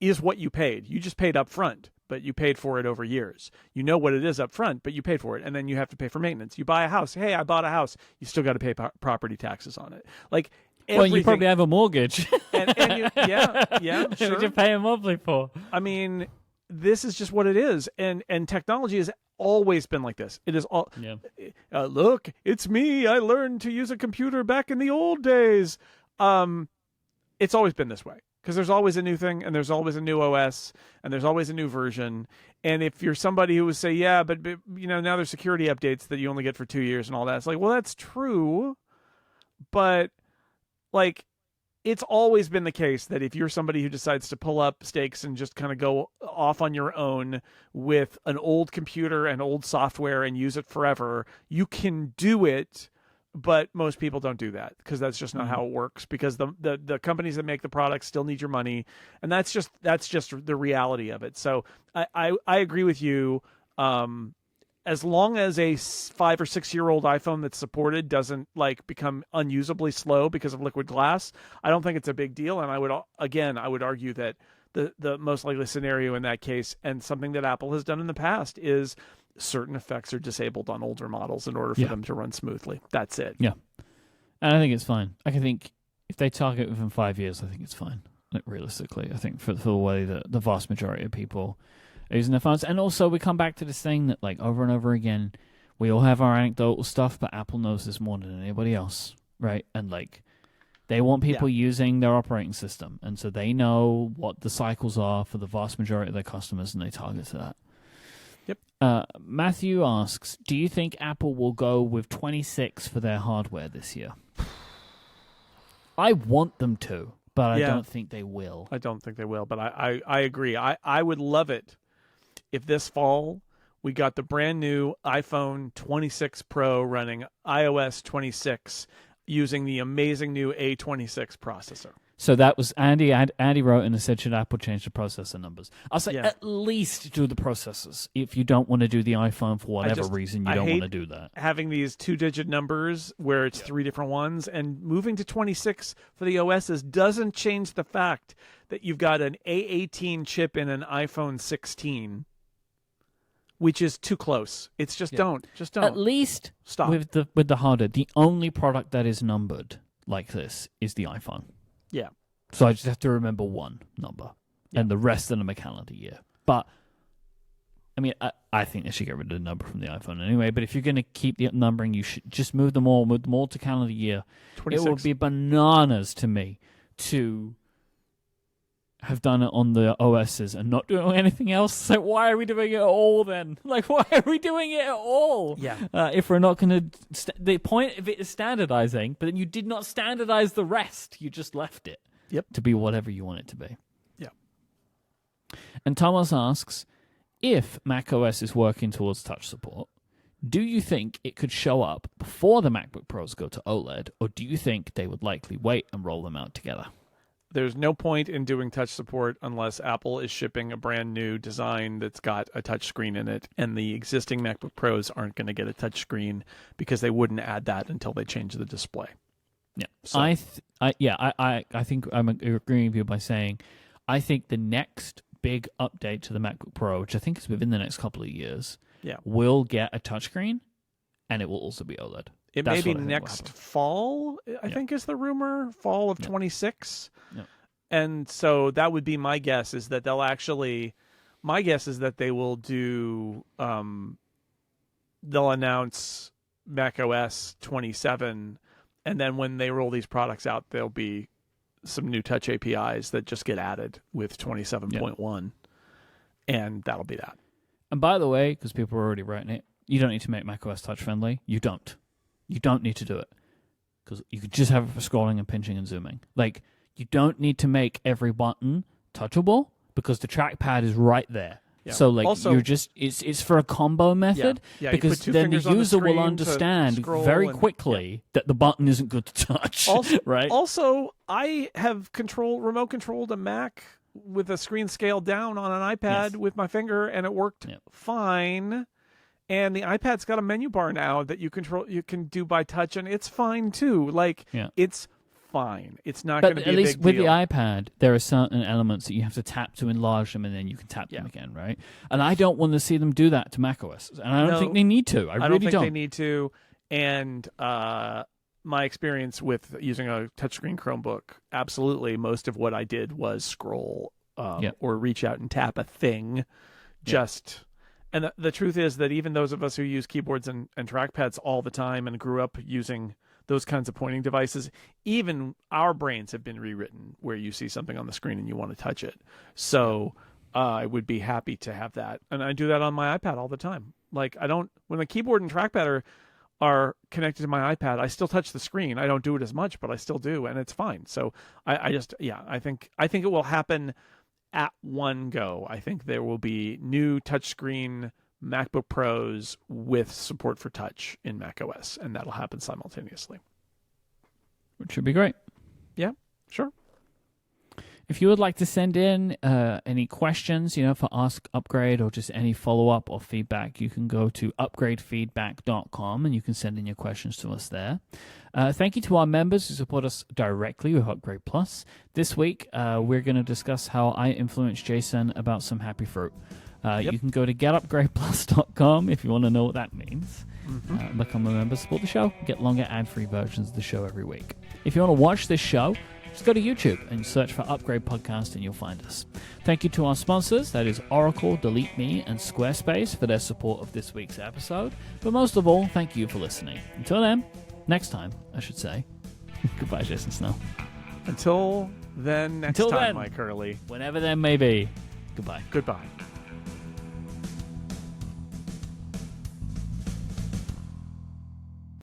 B: is what you paid. You just paid up front, but you paid for it over years. You know what it is up front, but you paid for it. And then you have to pay for maintenance. You buy a house. Hey, I bought a house. You still got to pay property taxes on it. Like,
A: well, you probably have a mortgage.
B: and sure.
A: Which you're paying monthly for.
B: I mean, this is just what it is. And technology has always been like this. It is all, look, it's me. I learned to use a computer back in the old days. It's always been this way. Because there's always a new thing, and there's always a new OS, and there's always a new version. And if you're somebody who would say, yeah, but now there's security updates that you only get for 2 years and all that, it's like, well, that's true. But, like, it's always been the case that if you're somebody who decides to pull up stakes and just kind of go off on your own with an old computer and old software and use it forever, you can do it. But most people don't do that because that's just not how it works, because the companies that make the products still need your money. And that's just the reality of it. So I agree with you. As long as a 5 or 6 year old iPhone that's supported doesn't become unusably slow because of liquid glass, I don't think it's a big deal. And I would argue that the most likely scenario in that case, and something that Apple has done in the past, is certain effects are disabled on older models in order for them to run smoothly. That's it.
A: Yeah. And I think it's fine. I think if they target within 5 years, I think it's fine. Realistically, I think for the way that the vast majority of people are using their phones. And also we come back to this thing that over and over again, we all have our anecdotal stuff, but Apple knows this more than anybody else, right? And they want people using their operating system. And so they know what the cycles are for the vast majority of their customers, and they target to that.
B: Yep.
A: Matthew asks, do you think Apple will go with 26 for their hardware this year? I want them to, but I don't think they will.
B: I don't think they will, but I agree. I would love it if this fall we got the brand new iPhone 26 Pro running iOS 26 using the amazing new A26 processor.
A: So that was Andy. Andy wrote and said, should Apple change the processor numbers? I'll say at least do the processors. If you don't want to do the iPhone for whatever reason, you don't want to do that.
B: Having these 2-digit numbers where it's 3 different ones, and moving to 26 for the OSs doesn't change the fact that you've got an A18 chip in an iPhone 16, which is too close. It's just don't.
A: At least
B: stop
A: with the hardware. The only product that is numbered like this is the iPhone.
B: Yeah.
A: So I just have to remember one number, and the rest of them a calendar year. But, I mean, I think they should get rid of the number from the iPhone anyway. But if you're going to keep the numbering, you should just move them all to calendar year. 26. It would be bananas to me to have done it on the OSs and not doing anything else. So why are we doing it all then? Why are we doing it at all?
B: Yeah.
A: If we're not going to... the point of it is standardizing, but then you did not standardize the rest. You just left it to be whatever you want it to be.
B: Yeah.
A: And Thomas asks, if macOS is working towards touch support, do you think it could show up before the MacBook Pros go to OLED, or do you think they would likely wait and roll them out together?
B: There's no point in doing touch support unless Apple is shipping a brand new design that's got a touch screen in it, and the existing MacBook Pros aren't going to get a touch screen because they wouldn't add that until they change the display.
A: Yeah,
B: so.
A: I think I'm agreeing with you by saying I think the next big update to the MacBook Pro, which I think is within the next couple of years, will get a touchscreen, and it will also be OLED.
B: It may be next fall, I think is the rumor, fall of 26.
A: Yeah.
B: And so that would be my guess, is that they'll actually, my guess is that they will do, they'll announce macOS 27, and then when they roll these products out, there'll be some new touch APIs that just get added with 27.1, and that'll be that.
A: And by the way, because people are already writing it, you don't need to make macOS touch friendly. You don't. You don't need to do it, because you could just have it for scrolling and pinching and zooming. You don't need to make every button touchable, because the trackpad is right there.
B: Yeah.
A: So like
B: Also,
A: you're just it's for a combo method
B: Yeah, you
A: because
B: put two
A: then the
B: fingers on the
A: user will
B: screen to
A: understand
B: scroll
A: very
B: and-
A: quickly that the button isn't good to touch.
B: Also,
A: right?
B: Also, I have remote controlled a Mac with a screen scaled down on an iPad with my finger, and it worked fine. And the iPad's got a menu bar now that you can do by touch, and it's fine too. Like it's fine. It's not going to be a big deal.
A: But at least with the iPad, there are certain elements that you have to tap to enlarge them, and then you can tap them again, right? And I don't want to see them do that to macOS, and I don't think they need to. I really
B: don't think they need to. And my experience with using a touchscreen Chromebook, absolutely, most of what I did was scroll or reach out and tap a thing. And the truth is that even those of us who use keyboards and trackpads all the time and grew up using those kinds of pointing devices, even our brains have been rewritten where you see something on the screen and you want to touch it. So I would be happy to have that. And I do that on my iPad all the time. Like when the keyboard and trackpad are connected to my iPad, I still touch the screen. I don't do it as much, but I still do, and it's fine. So I think it will happen at one go. I think there will be new touchscreen MacBook Pros with support for touch in macOS, and that'll happen simultaneously.
A: Which should be great.
B: Yeah, sure.
A: If you would like to send in any questions, for Ask Upgrade or just any follow-up or feedback, you can go to upgradefeedback.com and you can send in your questions to us there. Thank you to our members who support us directly with Upgrade Plus. This week, we're going to discuss how I influenced Jason about some happy fruit. You can go to getupgradeplus.com if you want to know what that means. Become a member, support the show, get longer ad-free versions of the show every week. If you want to watch this show, just go to YouTube and search for Upgrade Podcast and you'll find us. Thank you to our sponsors, that is Oracle, Delete Me, and Squarespace for their support of this week's episode. But most of all, thank you for listening. Until then, next time, I should say. Goodbye, Jason Snell.
B: Until then, next time, Mike Hurley.
A: Whenever there may be. Goodbye.
B: Goodbye.